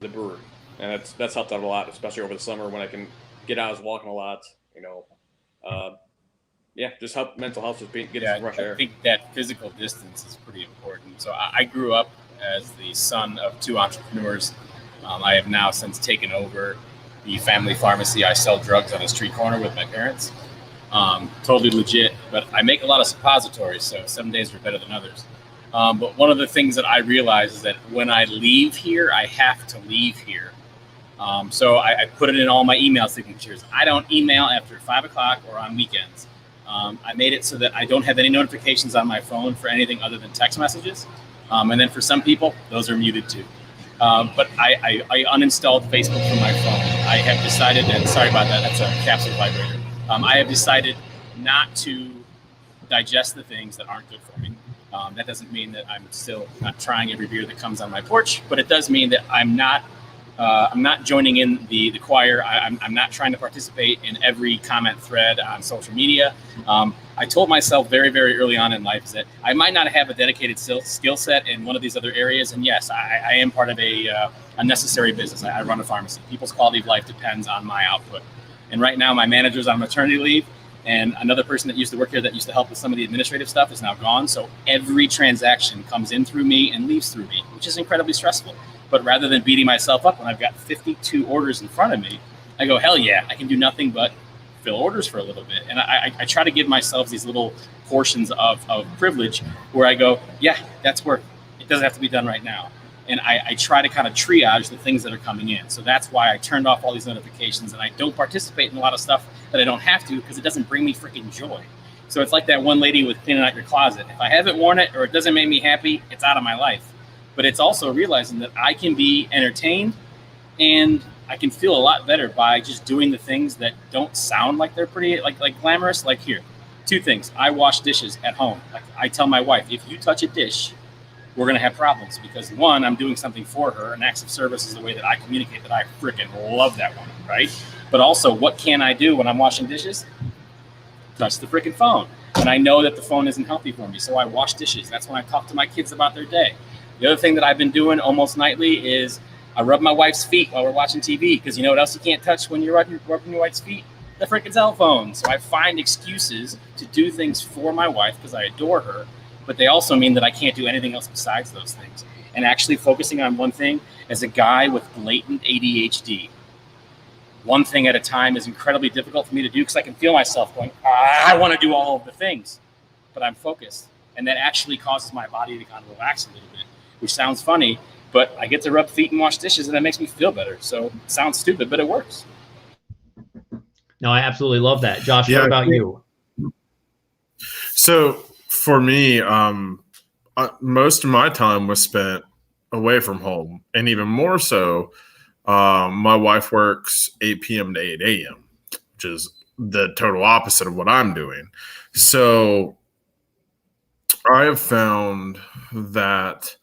S4: the brewery. And that's helped out a lot, especially over the summer when I can get out. I was walking a lot, just help mental health, just getting some fresh air.
S5: I think that physical distance is pretty important. So I grew up as the son of 2 entrepreneurs. I have now since taken over the family pharmacy. I sell drugs on a street corner with my parents. Totally legit, but I make a lot of suppositories, so some days are better than others. But one of the things that I realize is that when I leave here, I have to leave here. So I put it in all my email signatures. I don't email after 5 o'clock or on weekends. I made it so that I don't have any notifications on my phone for anything other than text messages. And then for some people, those are muted too. But I uninstalled Facebook from my phone. I have decided, and sorry about that, that's a capsule vibrator. I have decided not to digest the things that aren't good for me. That doesn't mean that I'm still not trying every beer that comes on my porch, but it does mean that I'm not joining in the choir. I'm not trying to participate in every comment thread on social media. I told myself very, very early on in life that I might not have a dedicated skill set in one of these other areas. And yes, I am part of a necessary business. I run a pharmacy. People's quality of life depends on my output. And right now my manager's on maternity leave, and another person that used to work here that used to help with some of the administrative stuff is now gone. So every transaction comes in through me and leaves through me, which is incredibly stressful. But rather than beating myself up when I've got 52 orders in front of me, I go, hell yeah, I can do nothing but fill orders for a little bit. And I try to give myself these little portions of privilege where I go, yeah, that's work. It doesn't have to be done right now. And I try to kind of triage the things that are coming in. So that's why I turned off all these notifications, and I don't participate in a lot of stuff that I don't have to because it doesn't bring me freaking joy. So it's like that one lady with cleaning out your closet. If I haven't worn it or it doesn't make me happy, it's out of my life. But it's also realizing that I can be entertained and I can feel a lot better by just doing the things that don't sound like they're pretty, like glamorous. Like here, 2 things. I wash dishes at home. Like I tell my wife, if you touch a dish, we're going to have problems because 1, I'm doing something for her. And acts of service is the way that I communicate that I freaking love that woman, right? But also, what can I do when I'm washing dishes? Touch the freaking phone. And I know that the phone isn't healthy for me, so I wash dishes. That's when I talk to my kids about their day. The other thing that I've been doing almost nightly is I rub my wife's feet while we're watching TV, because you know what else you can't touch when you're rubbing your wife's feet? the freaking cell phone. So I find excuses to do things for my wife because I adore her, but they also mean that I can't do anything else besides those things. And actually focusing on one thing, as a guy with blatant ADHD, one thing at a time is incredibly difficult for me to do because I can feel myself going, I want to do all of the things, but I'm focused. And that actually causes my body to kind of relax a little bit, which sounds funny, but I get to rub feet and wash dishes and that makes me feel better. So it sounds stupid, but it works.
S1: No, I absolutely love that. Josh, what about you?
S6: So for me, most of my time was spent away from home, and even more so, my wife works 8 p.m. to 8 a.m., which is the total opposite of what I'm doing. So I have found that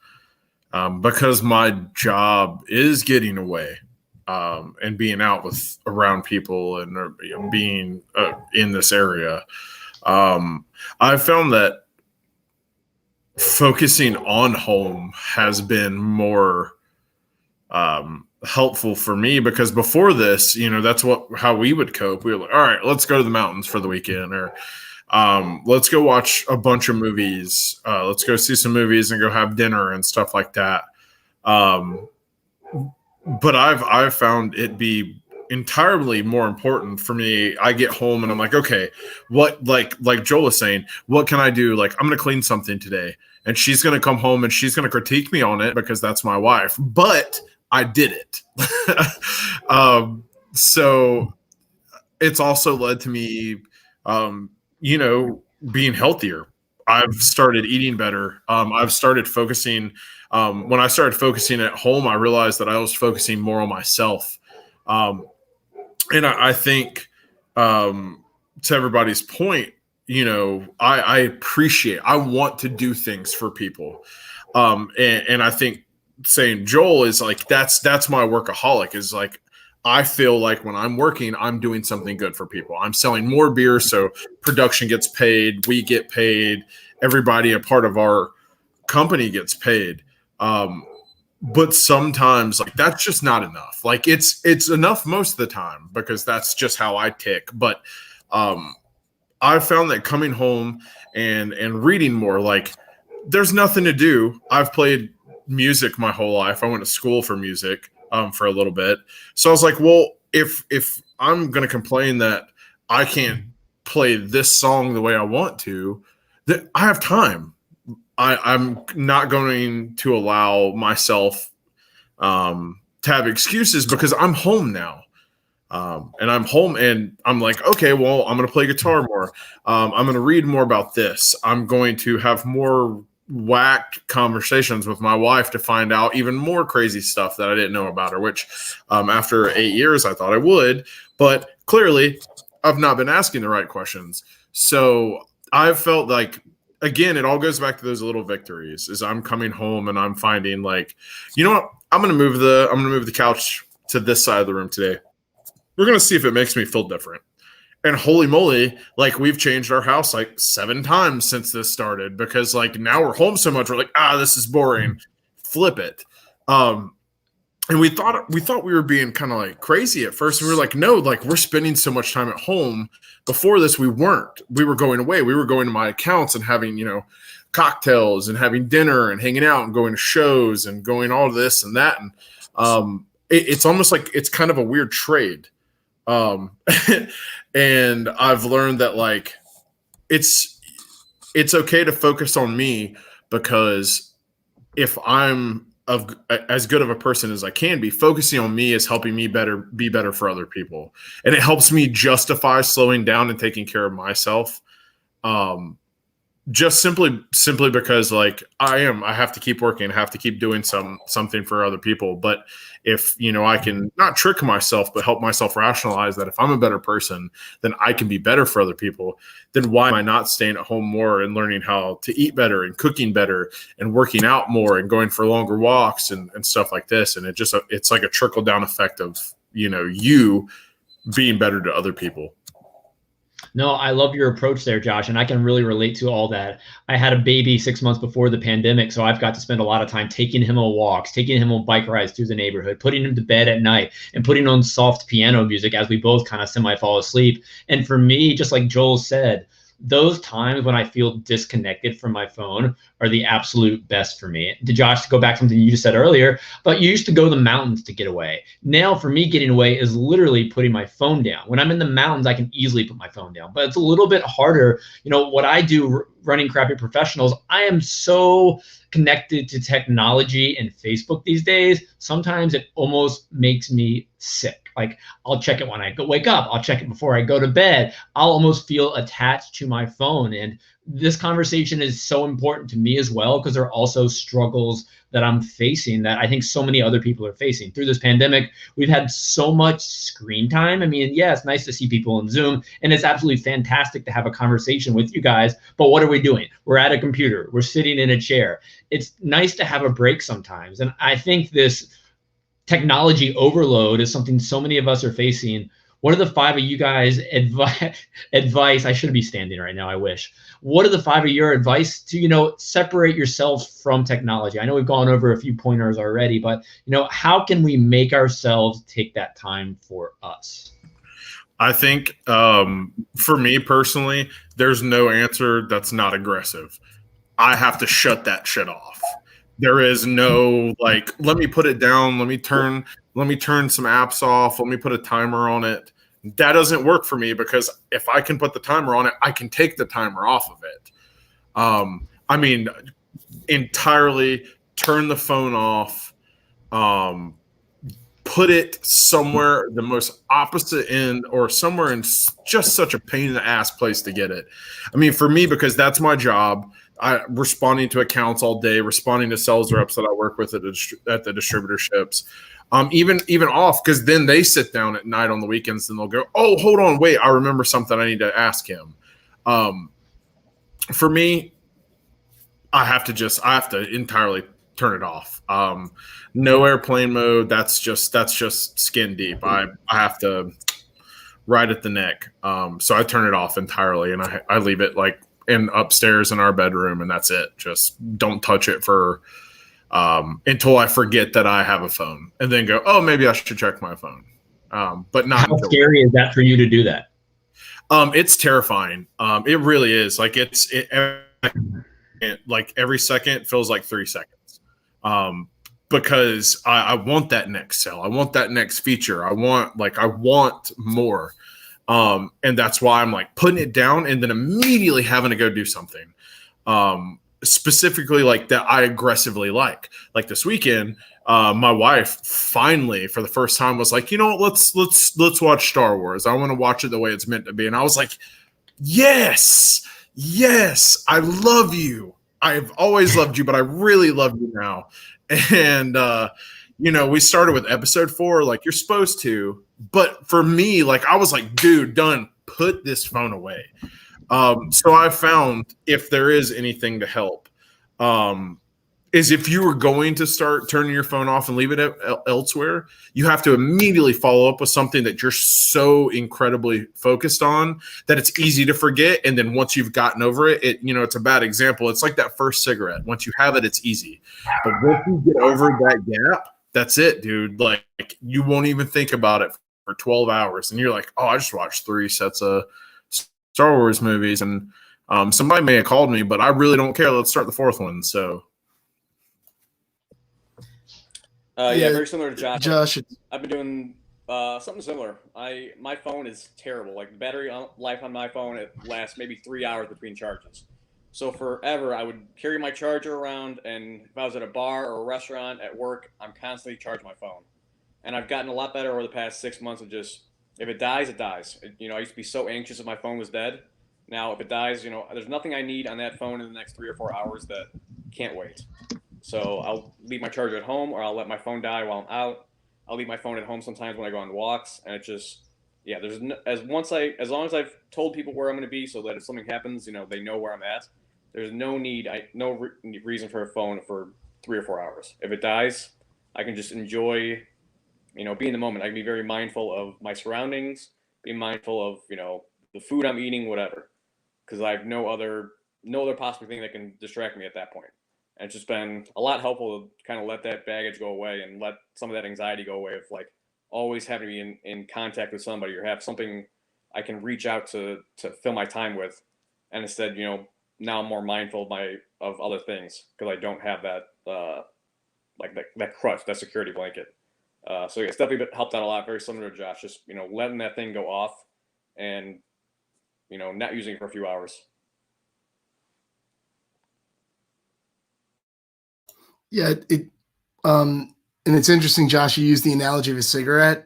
S6: because my job is getting away and being out around people and being in this area, I've found that focusing on home has been more helpful for me, because before this, that's how we would cope. We were like, all right, let's go to the mountains for the weekend, or let's go watch a bunch of movies. Let's go see some movies and go have dinner and stuff like that. But I've found it be entirely more important for me. I get home and I'm like, okay, what, like Joel is saying, what can I do? Like, I'm going to clean something today, and she's going to come home and she's going to critique me on it because that's my wife, but I did it. So it's also led to me, being healthier. I've started eating better. I've started focusing. When I started focusing at home, I realized that I was focusing more on myself. And I think, to everybody's point, I appreciate, I want to do things for people. And I think saying Joel is like, that's my workaholic, is like, I feel like when I'm working, I'm doing something good for people. I'm selling more beer, so production gets paid, we get paid, everybody a part of our company gets paid. But sometimes, like, that's just not enough. Like, it's enough most of the time because that's just how I tick. But I found that coming home and reading more, like, there's nothing to do. I've played music my whole life. I went to school for music for a little bit. So I was like, well, if I'm going to complain that I can't play this song the way I want to, that I have time. I'm not going to allow myself to have excuses because I'm home now. And I'm home and I'm like, okay, well, I'm going to play guitar more. I'm going to read more about this. I'm going to have more whacked conversations with my wife to find out even more crazy stuff that I didn't know about her, which after 8 years, I thought I would. But clearly, I've not been asking the right questions. So I've felt like, again, it all goes back to those little victories. Is I'm coming home and I'm finding, like, you know what? I'm gonna move the couch to this side of the room today. We're gonna see if it makes me feel different. And holy moly, like, we've changed our house like 7 times since this started, because like now we're home so much, we're like, this is boring. Flip it. And we thought we were being kind of like crazy at first. And we were like, no, like, we're spending so much time at home. Before this, we weren't. We were going away. We were going to my accounts and having, cocktails and having dinner and hanging out and going to shows and going all this and that. And it's almost like it's kind of a weird trade. And I've learned that, like, it's okay to focus on me, because if I'm as good of a person as I can be, focusing on me is helping me be better for other people. And it helps me justify slowing down and taking care of myself. Just simply because, like, I have to keep working, I have to keep doing something for other people. But if, I can not trick myself, but help myself rationalize that if I'm a better person, then I can be better for other people, then why am I not staying at home more and learning how to eat better and cooking better and working out more and going for longer walks and stuff like this? And it's like a trickle down effect of, you being better to other people.
S1: No, I love your approach there, Josh, and I can really relate to all that. I had a baby 6 months before the pandemic, so I've got to spend a lot of time taking him on walks, taking him on bike rides through the neighborhood, putting him to bed at night, and putting on soft piano music as we both kind of semi fall asleep. And for me, just like Joel said, those times when I feel disconnected from my phone are the absolute best for me. To Josh, to go back to something you just said earlier, but you used to go to the mountains to get away. Now, for me, getting away is literally putting my phone down. When I'm in the mountains, I can easily put my phone down, but it's a little bit harder. You know, what I do running Crappy Professionals, I am so connected to technology and Facebook these days. Sometimes it almost makes me sick. Like, I'll check it when I wake up. I'll check it before I go to bed. I'll almost feel attached to my phone. And this conversation is so important to me as well, because there are also struggles that I'm facing that I think so many other people are facing. Through this pandemic, we've had so much screen time. I mean, yeah, it's nice to see people on Zoom, and it's absolutely fantastic to have a conversation with you guys. But what are we doing? We're at a computer. We're sitting in a chair. It's nice to have a break sometimes. And I think this technology overload is something so many of us are facing. What are the five of you guys advice? I shouldn't be standing right now. I wish. What are the five of your advice to, separate yourselves from technology? I know we've gone over a few pointers already, but, how can we make ourselves take that time for us?
S6: I think for me personally, there's no answer that's not aggressive. I have to shut that shit off. There is no like, let me put it down. Let me turn some apps off. Let me put a timer on it. That doesn't work for me, because if I can put the timer on it, I can take the timer off of it. I mean, entirely turn the phone off, put it somewhere the most opposite end, or somewhere in just such a pain in the ass place to get it. I mean, for me, because that's my job. I'm responding to accounts all day, responding to sales reps that I work with at the distributorships. Even off, because then they sit down at night on the weekends and they'll go, oh, hold on, wait, I remember something I need to ask him. For me, I have to entirely turn it off. No airplane mode. That's just skin deep. I have to right at the neck. So I turn it off entirely, and I leave it like upstairs in our bedroom, and that's it. Just don't touch it for until I forget that I have a phone, and then go, oh, maybe I should check my phone. But not.
S1: How scary is that for you to do that?
S6: It's terrifying. It really is. Like like every second feels like 3 seconds. Because I want that next sale. I want that next feature. I want more. And that's why I'm like putting it down and then immediately having to go do something. Specifically like that I aggressively like this weekend, my wife finally for the first time was like, let's watch Star Wars. I want to watch it the way it's meant to be. And I was like, yes, I love you. I've always loved you, but I really love you now. And, we started with episode 4, like you're supposed to, but for me, like, I was like, dude, done, put this phone away. So I found if there is anything to help, is if you were going to start turning your phone off and leave it elsewhere, you have to immediately follow up with something that you're so incredibly focused on that it's easy to forget. And then once you've gotten over it, it's a bad example. It's like that first cigarette. Once you have it, it's easy. But once you get over that gap, that's it, dude. Like you won't even think about it for 12 hours. And you're like, oh, I just watched 3 sets of Star Wars movies. And somebody may have called me, but I really don't care. Let's start the 4th one. So.
S4: Very similar to
S3: Josh.
S4: I've been doing something similar. My phone is terrible. Like the battery life on my phone, it lasts maybe 3 hours between charges. So forever, I would carry my charger around, and if I was at a bar or a restaurant at work, I'm constantly charging my phone. And I've gotten a lot better over the past 6 months of just, if it dies, it dies. I used to be so anxious if my phone was dead. Now, if it dies, there's nothing I need on that phone in the next 3 or 4 hours that can't wait. So I'll leave my charger at home, or I'll let my phone die while I'm out. I'll leave my phone at home sometimes when I go on walks, and it just, there's as long as I've told people where I'm going to be, so that if something happens, they know where I'm at. There's no reason for a phone for 3 or 4 hours. If it dies, I can just enjoy, be in the moment. I can be very mindful of my surroundings, be mindful of, the food I'm eating, whatever, because I have no other possible thing that can distract me at that point. And it's just been a lot helpful to kind of let that baggage go away and let some of that anxiety go away of like always having to be in contact with somebody or have something I can reach out to fill my time with. And instead, now I'm more mindful of other things because I don't have that that crutch, that security blanket. So it's definitely helped out a lot. Very similar to Josh, just letting that thing go off and not using it for a few hours.
S3: Yeah, and it's interesting, Josh, you used the analogy of a cigarette,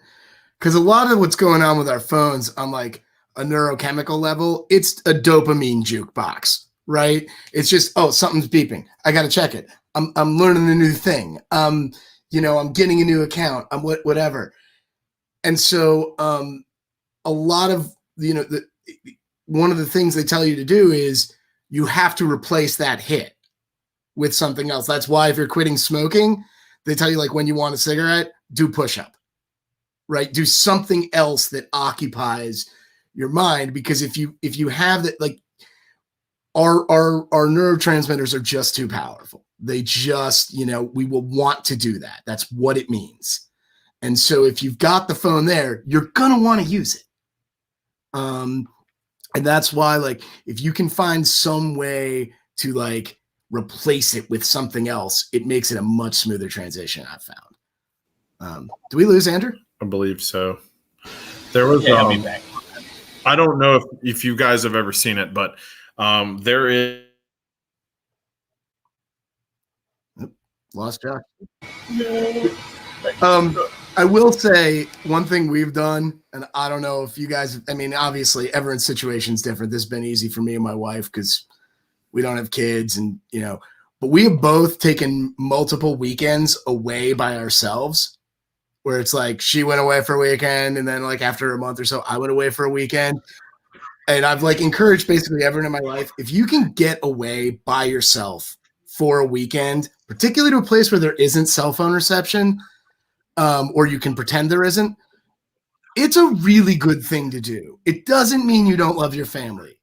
S3: because a lot of what's going on with our phones on like a neurochemical level, it's a dopamine jukebox, right? It's just, oh, something's beeping. I got to check it. I'm learning a new thing. I'm getting a new account. I'm whatever. And so a lot of, one of the things they tell you to do is you have to replace that hit with something else. That's why if you're quitting smoking, they tell you like when you want a cigarette, do push-up, right? Do something else that occupies your mind, because if you have that, like our neurotransmitters are just too powerful. They just, we will want to do that. That's what it means. And so if you've got the phone there, you're going to want to use it. And that's why, like, if you can find some way to like replace it with something else, it makes it a much smoother transition, I've found. Do we lose Andrew?
S6: I believe so. There was,
S5: I'll be back.
S6: I don't know if you guys have ever seen it, but there is.
S3: Lost Josh. I will say one thing we've done, and I don't know if you guys, obviously everyone's situation is different. This has been easy for me and my wife because we don't have kids, and but we have both taken multiple weekends away by ourselves, where it's like she went away for a weekend, and then like after a month or so, I went away for a weekend. And I've like encouraged basically everyone in my life, if you can get away by yourself for a weekend, particularly to a place where there isn't cell phone reception, or you can pretend there isn't, it's a really good thing to do. It doesn't mean you don't love your family.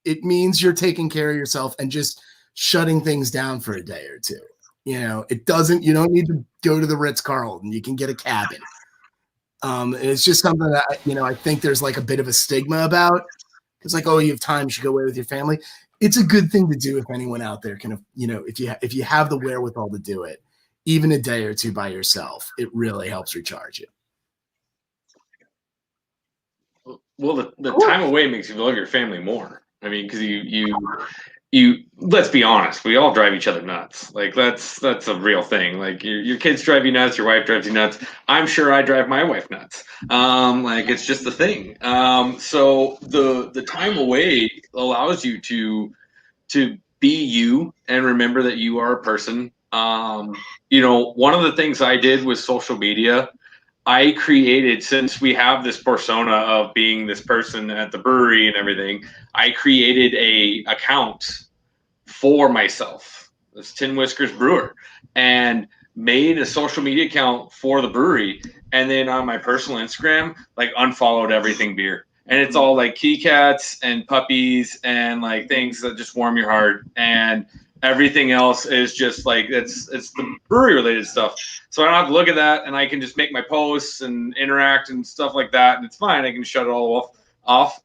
S3: It means you're taking care of yourself and just shutting things down for a day or two. You don't need to go to the Ritz-Carlton. You can get a cabin. And it's just something that, I think there's like a bit of a stigma about. It's like, oh, you have time, you should go away with your family. It's a good thing to do if anyone out there can, if you have the wherewithal to do it, even a day or two by yourself, it really helps recharge you.
S2: Well, the time away makes you love your family more. Because you let's be honest, we all drive each other nuts. Like that's a real thing. Like your kids drive you nuts, your wife drives you nuts. I'm sure I drive my wife nuts. Like it's just the thing. So the time away allows you to be you and remember that you are a person. One of the things I did with social media, I created, since we have this persona of being this person at the brewery and everything, I created a account for myself. It's 10 Whiskers Brewer, and made a social media account for the brewery. And then on my personal Instagram, like unfollowed everything beer. And it's all like kitty cats and puppies and like things that just warm your heart. And everything else is just like it's the brewery related stuff. So I don't have to look at that, and I can just make my posts and interact and stuff like that, and it's fine. I can shut it all off.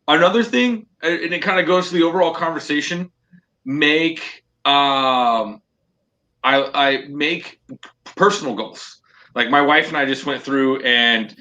S2: Another thing, and it kind of goes to the overall conversation, I make personal goals. Like my wife and I just went through and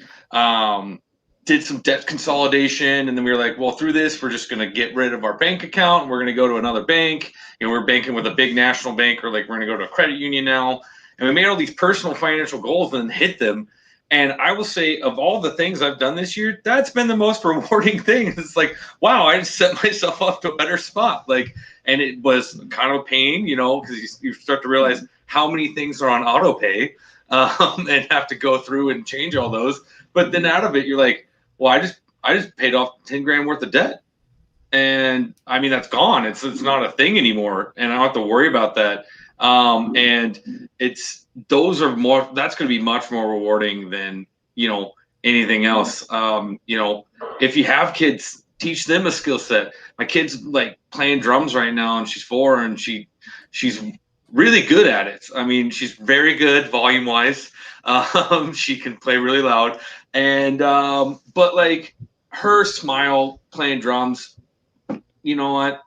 S2: did some debt consolidation, and then we were like, well, through this, we're just going to get rid of our bank account, and we're going to go to another bank. We're banking with a big national bank, or like we're going to go to a credit union now. And we made all these personal financial goals and then hit them. And I will say, of all the things I've done this year, that's been the most rewarding thing. It's like, wow, I just set myself up to a better spot. Like, and it was kind of a pain, because you start to realize how many things are on auto pay, and have to go through and change all those. But then out of it, you're like, well, I just paid off 10 grand worth of debt. And that's gone. It's not a thing anymore. And I don't have to worry about that. And that's going to be much more rewarding than, anything else. If you have kids, teach them a skill set. My kid's like playing drums right now, and she's 4, and she's really good at it. I mean, she's very good volume wise. She can play really loud, and but like her smile playing drums, you know what?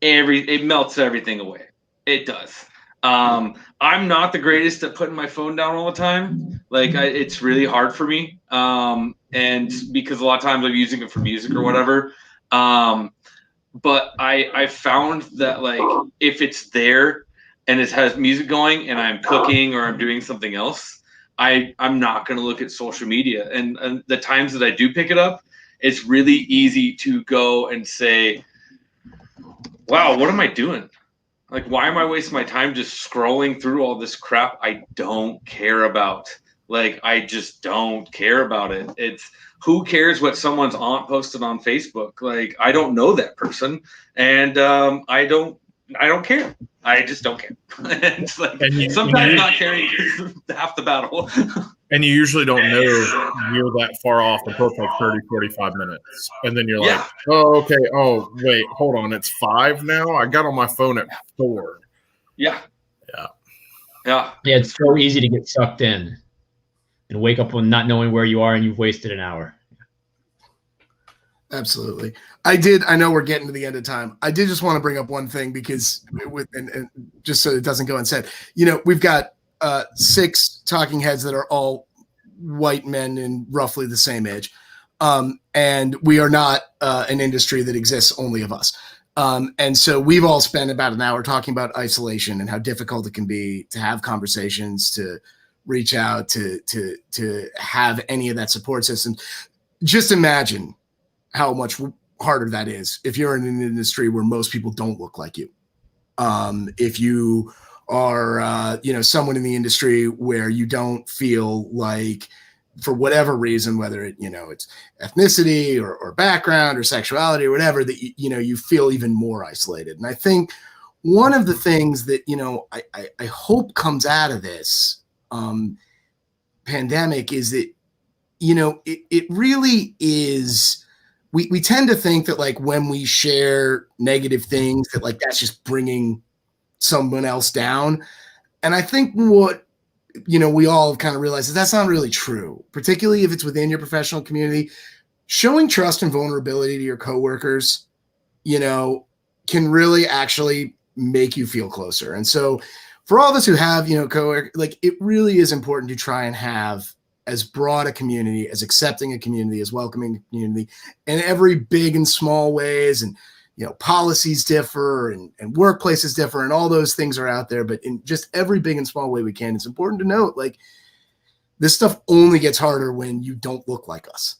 S2: It melts everything away. It does. I'm not the greatest at putting my phone down all the time. Like it's really hard for me. And because a lot of times I'm using it for music or whatever. But I found that like if it's there and it has music going and I'm cooking or I'm doing something else, I'm not going to look at social media. And the times that I do pick it up, it's really easy to go and say, wow, what am I doing? Like, why am I wasting my time just scrolling through all this crap I don't care about? Like, I just don't care about it. It's who cares what someone's aunt posted on Facebook? Like, I don't know that person, and I don't care. I just don't care. It's like sometimes not caring is half the battle.
S6: And you usually don't know you're that far off until it's like 30, 45 minutes. And then you're like, oh, okay. Oh, wait, hold on. It's 5 now? I got on my phone at 4.
S2: Yeah.
S1: It's so easy to get sucked in and wake up not knowing where you are and you've wasted an hour.
S3: Absolutely. I know we're getting to the end of time. I did just want to bring up one thing because and just so it doesn't go unsaid, we've got 6 talking heads that are all white men in roughly the same age. And we are not an industry that exists only of us. And so we've all spent about an hour talking about isolation and how difficult it can be to have conversations, to reach out, to have any of that support system. Just imagine how much harder that is if you're in an industry where most people don't look like you. If you are, someone in the industry where you don't feel like, for whatever reason, whether it's ethnicity or background or sexuality or whatever, that you feel even more isolated. And I think one of the things that I hope comes out of this pandemic is that it really is. We tend to think that like when we share negative things that like that's just bringing someone else down. And I think what, we all kind of realize is that's not really true, particularly if it's within your professional community. Showing trust and vulnerability to your coworkers, can really actually make you feel closer. And so for all of us who have, coworkers, like it really is important to try and have as broad a community, as accepting a community, as welcoming a community in every big and small ways. And, policies differ and workplaces differ and all those things are out there, but in just every big and small way we can, it's important to note, like this stuff only gets harder when you don't look like us.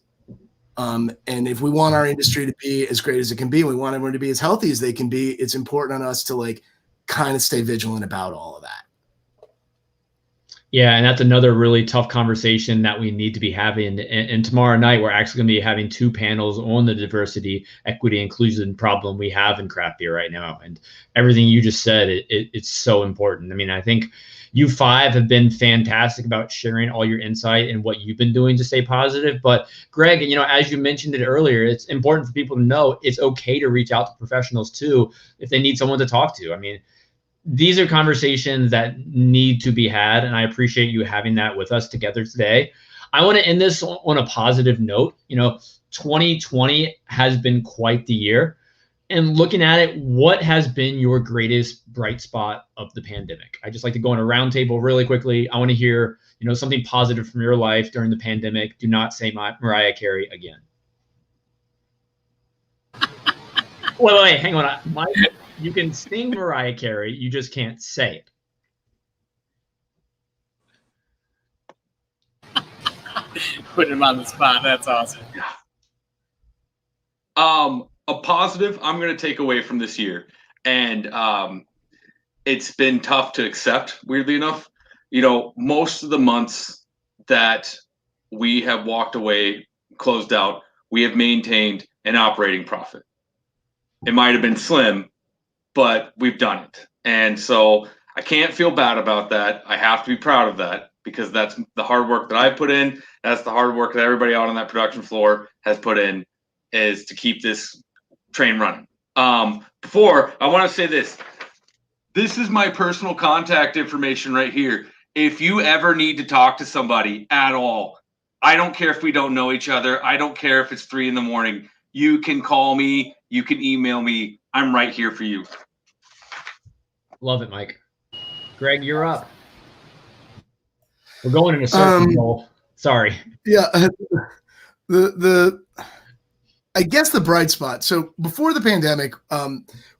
S3: And if we want our industry to be as great as it can be, we want everyone to be as healthy as they can be, it's important on us to like kind of stay vigilant about all of that.
S1: Yeah, and that's another really tough conversation that we need to be having. And tomorrow night, we're actually going to be having 2 panels on the diversity, equity, inclusion problem we have in craft beer right now. And everything you just said, it's so important. I mean, I think you 5 have been fantastic about sharing all your insight and what you've been doing to stay positive. But Greg, as you mentioned it earlier, it's important for people to know it's okay to reach out to professionals too if they need someone to talk to. I mean, these are conversations that need to be had, and I appreciate you having that with us together today. I want to end this on a positive note. 2020 has been quite the year. And looking at it, what has been your greatest bright spot of the pandemic? I just like to go on a round table really quickly. I want to hear, something positive from your life during the pandemic. Do not say Mariah Carey again. Wait, hang on. Mike, you can sing Mariah Carey, you just can't say
S5: it. Putting him on the spot. That's awesome.
S2: A positive I'm going to take away from this year, and it's been tough to accept, weirdly enough. Most of the months that we have walked away, closed out, we have maintained an operating profit. It might have been slim, but we've done it. And so I can't feel bad about that. I have to be proud of that. because that's the hard work that I put in. That's the hard work that everybody out on that production floor has put in, is to keep this train running. Before, I want to say this. This is my personal contact information right here. If you ever need to talk to somebody at all, I don't care if we don't know each other. I don't care if it's 3 a.m. You can call me. You can email me. I'm right here for you.
S1: Love it, Mike. Greg, you're up. We're going in a circle. Sorry.
S3: Yeah. I guess the bright spot. So before the pandemic,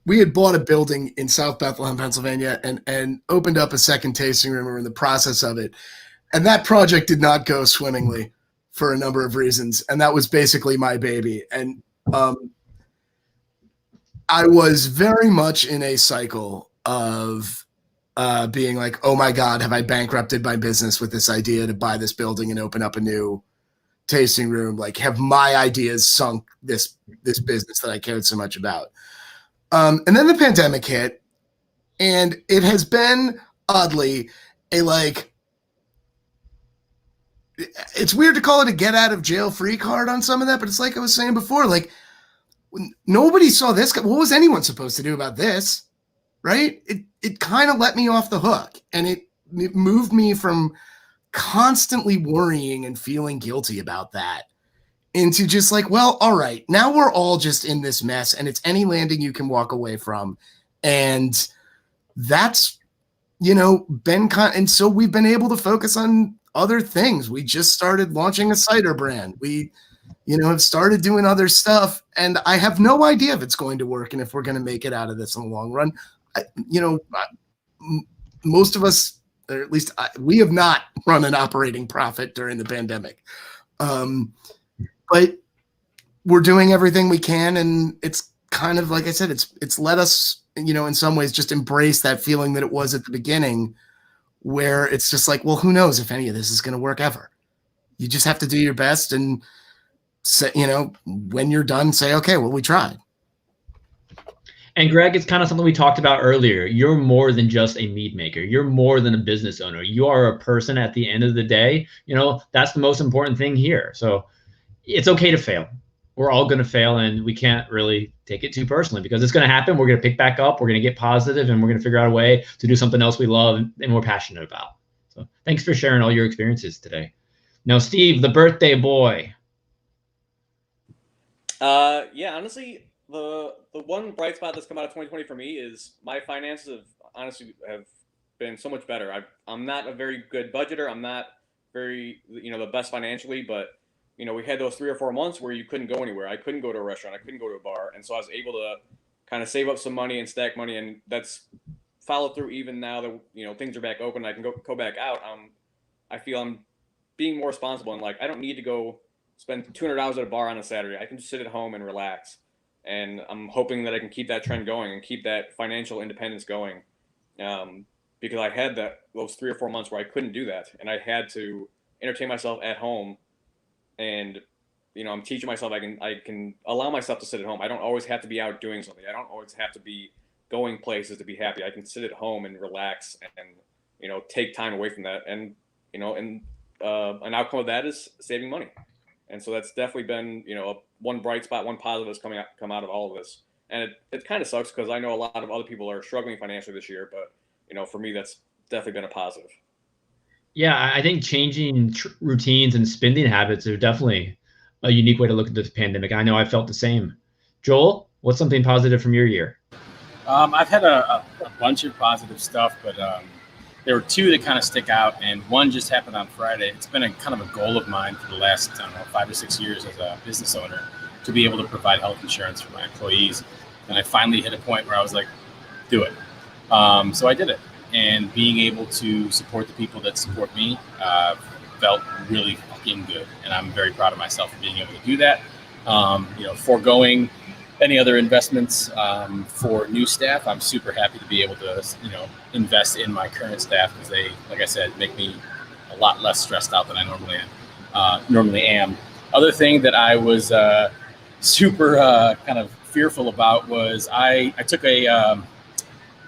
S3: we had bought a building in South Bethlehem, Pennsylvania, and opened up a second tasting room. We were in the process of it. And that project did not go swimmingly for a number of reasons. And that was basically my baby. And I was very much in a cycle of being like, oh my God, have I bankrupted my business with this idea to buy this building and open up a new tasting room? Like, have my ideas sunk this business that I cared so much about? And then the pandemic hit, and it has been oddly it's weird to call it a get out of jail free card on some of that, but it's like I was saying before, like, nobody saw this. What was anyone supposed to do about this? Right? It kind of let me off the hook, and it moved me from constantly worrying and feeling guilty about that into just like, well, all right, now we're all just in this mess, and it's any landing you can walk away from. And that's, and so we've been able to focus on other things. We just started launching a cider brand. We, have started doing other stuff, and I have no idea if it's going to work and if we're going to make it out of this in the long run. Most of us, or at least we have not run an operating profit during the pandemic. But we're doing everything we can. And it's kind of, like I said, it's let us, in some ways just embrace that feeling that it was at the beginning, where it's just like, well, who knows if any of this is going to work ever. You just have to do your best and say, when you're done, say, okay, well, we tried.
S1: And Greg, it's kind of something we talked about earlier. You're more than just a mead maker. You're more than a business owner. You are a person at the end of the day. That's the most important thing here. So it's okay to fail. We're all going to fail, and we can't really take it too personally, because it's going to happen. We're going to pick back up. We're going to get positive, and we're going to figure out a way to do something else we love and we're passionate about. So thanks for sharing all your experiences today. Now, Steve, the birthday boy.
S4: Yeah, honestly, the one bright spot that's come out of 2020 for me is my finances have been so much better. I'm not a very good budgeter. I'm not very, the best financially, but, we had those 3 or 4 months where you couldn't go anywhere. I couldn't go to a restaurant. I couldn't go to a bar. And so I was able to kind of save up some money and stack money. And that's followed through even now that, things are back open. I can go back out. I feel I'm being more responsible, and like, I don't need to go spend $200 at a bar on a Saturday. I can just sit at home and relax. And I'm hoping that I can keep that trend going and keep that financial independence going. Because I had those 3 or 4 months where I couldn't do that. And I had to entertain myself at home. And, I'm teaching myself I can allow myself to sit at home. I don't always have to be out doing something. I don't always have to be going places to be happy. I can sit at home and relax and, take time away from that. And, an outcome of that is saving money. And so that's definitely been, one bright spot, one positive that's come out of all of this. And it kind of sucks because I know a lot of other people are struggling financially this year, but, for me, that's definitely been a positive.
S1: Yeah, I think changing routines and spending habits are definitely a unique way to look at this pandemic. I know I felt the same. Joel, what's something positive from your year?
S5: I've had a bunch of positive stuff, but there were 2 that kind of stick out, and one just happened on Friday. It's been a kind of a goal of mine for the last, 5 or 6 years as a business owner to be able to provide health insurance for my employees. And I finally hit a point where I was like, do it. So I did it. And being able to support the people that support me felt really fucking good. And I'm very proud of myself for being able to do that. Foregoing any other investments for new staff, I'm super happy to be able to, invest in my current staff, because they, like I said, make me a lot less stressed out than I normally am. Other thing that I was super kind of fearful about was I took a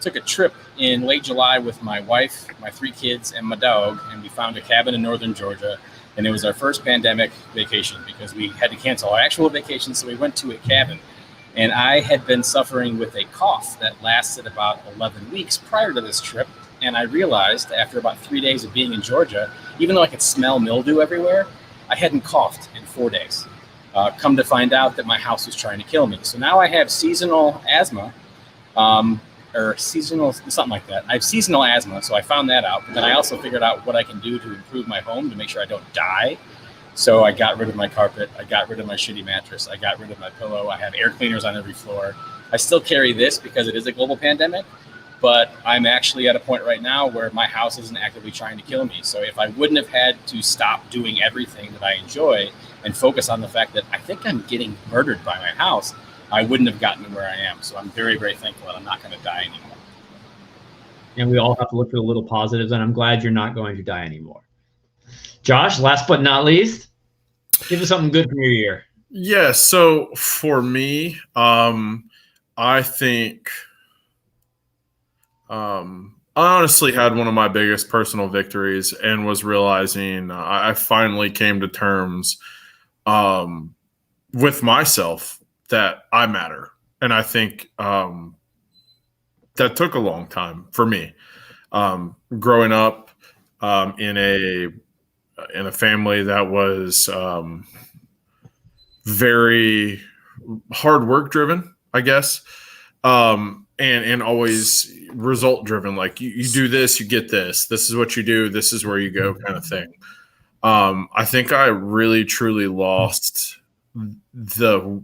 S5: took a trip in late July with my wife, my 3 kids, and my dog, and we found a cabin in northern Georgia. And it was our first pandemic vacation because we had to cancel our actual vacation, so we went to a cabin. And I had been suffering with a cough that lasted about 11 weeks prior to this trip. And I realized after about 3 days of being in Georgia, even though I could smell mildew everywhere, I hadn't coughed in 4 days. Come to find out that my house was trying to kill me. So now I have seasonal asthma, or seasonal, something like that. I have seasonal asthma, so I found that out. But then I also figured out what I can do to improve my home to make sure I don't die. So I got rid of my carpet. I got rid of my shitty mattress. I got rid of my pillow. I have air cleaners on every floor. I still carry this because it is a global pandemic, but I'm actually at a point right now where my house isn't actively trying to kill me. So if I wouldn't have had to stop doing everything that I enjoy and focus on the fact that I think I'm getting murdered by my house, I wouldn't have gotten to where I am. So I'm very, very thankful that I'm not going to die anymore.
S1: And we all have to look for the little positives, and I'm glad you're not going to die anymore. Josh, last but not least, give us something good from your year.
S6: Yeah, so for me, I think I honestly had one of my biggest personal victories and was realizing I finally came to terms with myself that I matter. And I think that took a long time for me. Growing up in a family that was very hard work driven, I guess, and always result driven. Like you do this, you get this. This is what you do. This is where you go, kind of thing. I think I really truly lost the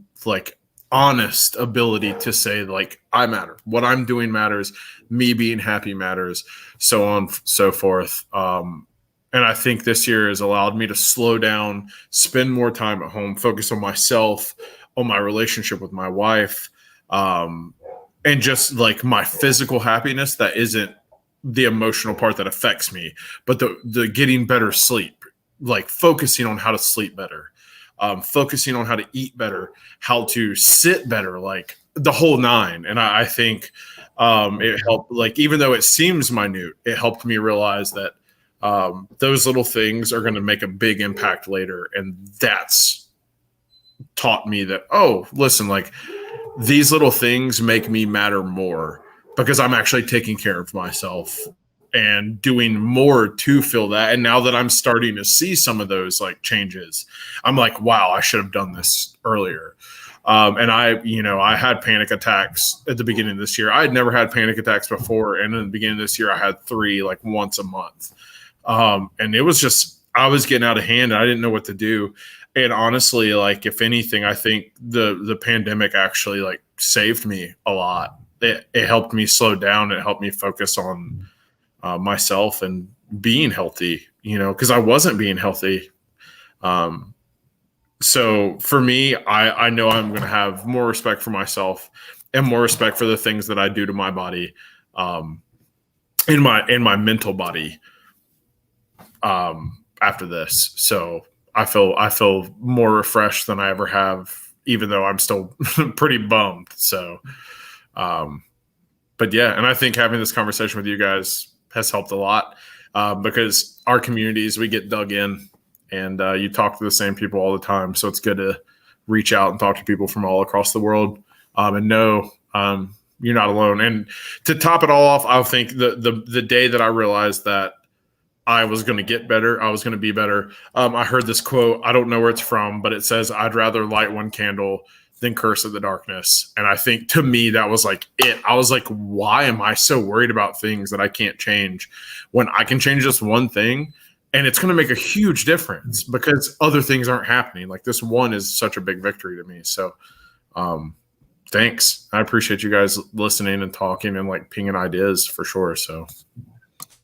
S6: honest ability to say I matter. What I'm doing matters. Me being happy matters. So on, so forth. And I think this year has allowed me to slow down, spend more time at home, focus on myself, on my relationship with my wife, and just my physical happiness that isn't the emotional part that affects me, but the getting better sleep, focusing on how to sleep better, focusing on how to eat better, how to sit better, the whole nine. And I think it helped, even though it seems minute, it helped me realize that those little things are going to make a big impact later. And that's taught me that, oh, listen, these little things make me matter more because I'm actually taking care of myself and doing more to feel that. And now that I'm starting to see some of those changes, I'm wow, I should have done this earlier. And I had panic attacks at the beginning of this year. I had never had panic attacks before. And in the beginning of this year, I had 3 once a month. And it was just, I was getting out of hand and I didn't know what to do. And honestly, if anything, I think the pandemic actually saved me a lot. It helped me slow down. It helped me focus on myself and being healthy, because I wasn't being healthy. So for me, I know I'm going to have more respect for myself and more respect for the things that I do to my body, in my mental body, after this. So I feel more refreshed than I ever have, even though I'm still pretty bummed. So, but yeah, and I think having this conversation with you guys has helped a lot, because our communities, we get dug in, and you talk to the same people all the time. So it's good to reach out and talk to people from all across the world, and know you're not alone. And to top it all off, I think the day that I realized that I was going to get better, I was going to be better. I heard this quote. I don't know where it's from, but it says, "I'd rather light one candle than curse at the darkness." And I think to me, that was it. I was why am I so worried about things that I can't change when I can change just one thing? And it's going to make a huge difference because other things aren't happening. This one is such a big victory to me. So thanks. I appreciate you guys listening and talking and pinging ideas for sure. So.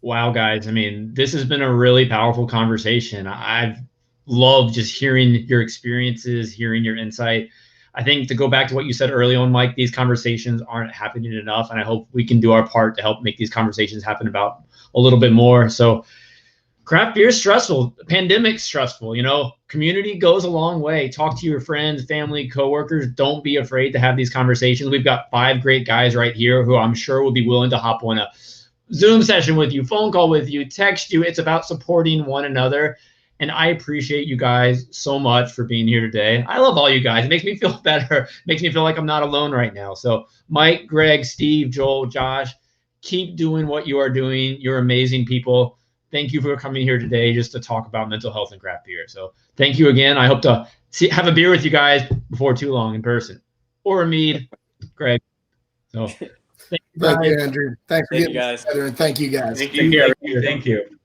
S1: Wow, guys. I mean, this has been a really powerful conversation. I've loved just hearing your experiences, hearing your insight. I think to go back to what you said early on, Mike, these conversations aren't happening enough. And I hope we can do our part to help make these conversations happen about a little bit more. So craft beer is stressful. Pandemic's stressful. Community goes a long way. Talk to your friends, family, coworkers. Don't be afraid to have these conversations. We've got 5 great guys right here who I'm sure will be willing to hop on a Zoom session with you, phone call with you, text you. It's about supporting one another. And I appreciate you guys so much for being here today. I love all you guys. It makes me feel better. It makes me feel like I'm not alone right now. So Mike, Greg, Steve, Joel, Josh, keep doing what you are doing. You're amazing people. Thank you for coming here today just to talk about mental health and craft beer. So thank you again. I hope to have a beer with you guys before too long in person. Or a mead, Greg. So
S3: Thank you, Andrew. Thanks for getting us together, and thank you guys.
S1: Thank you.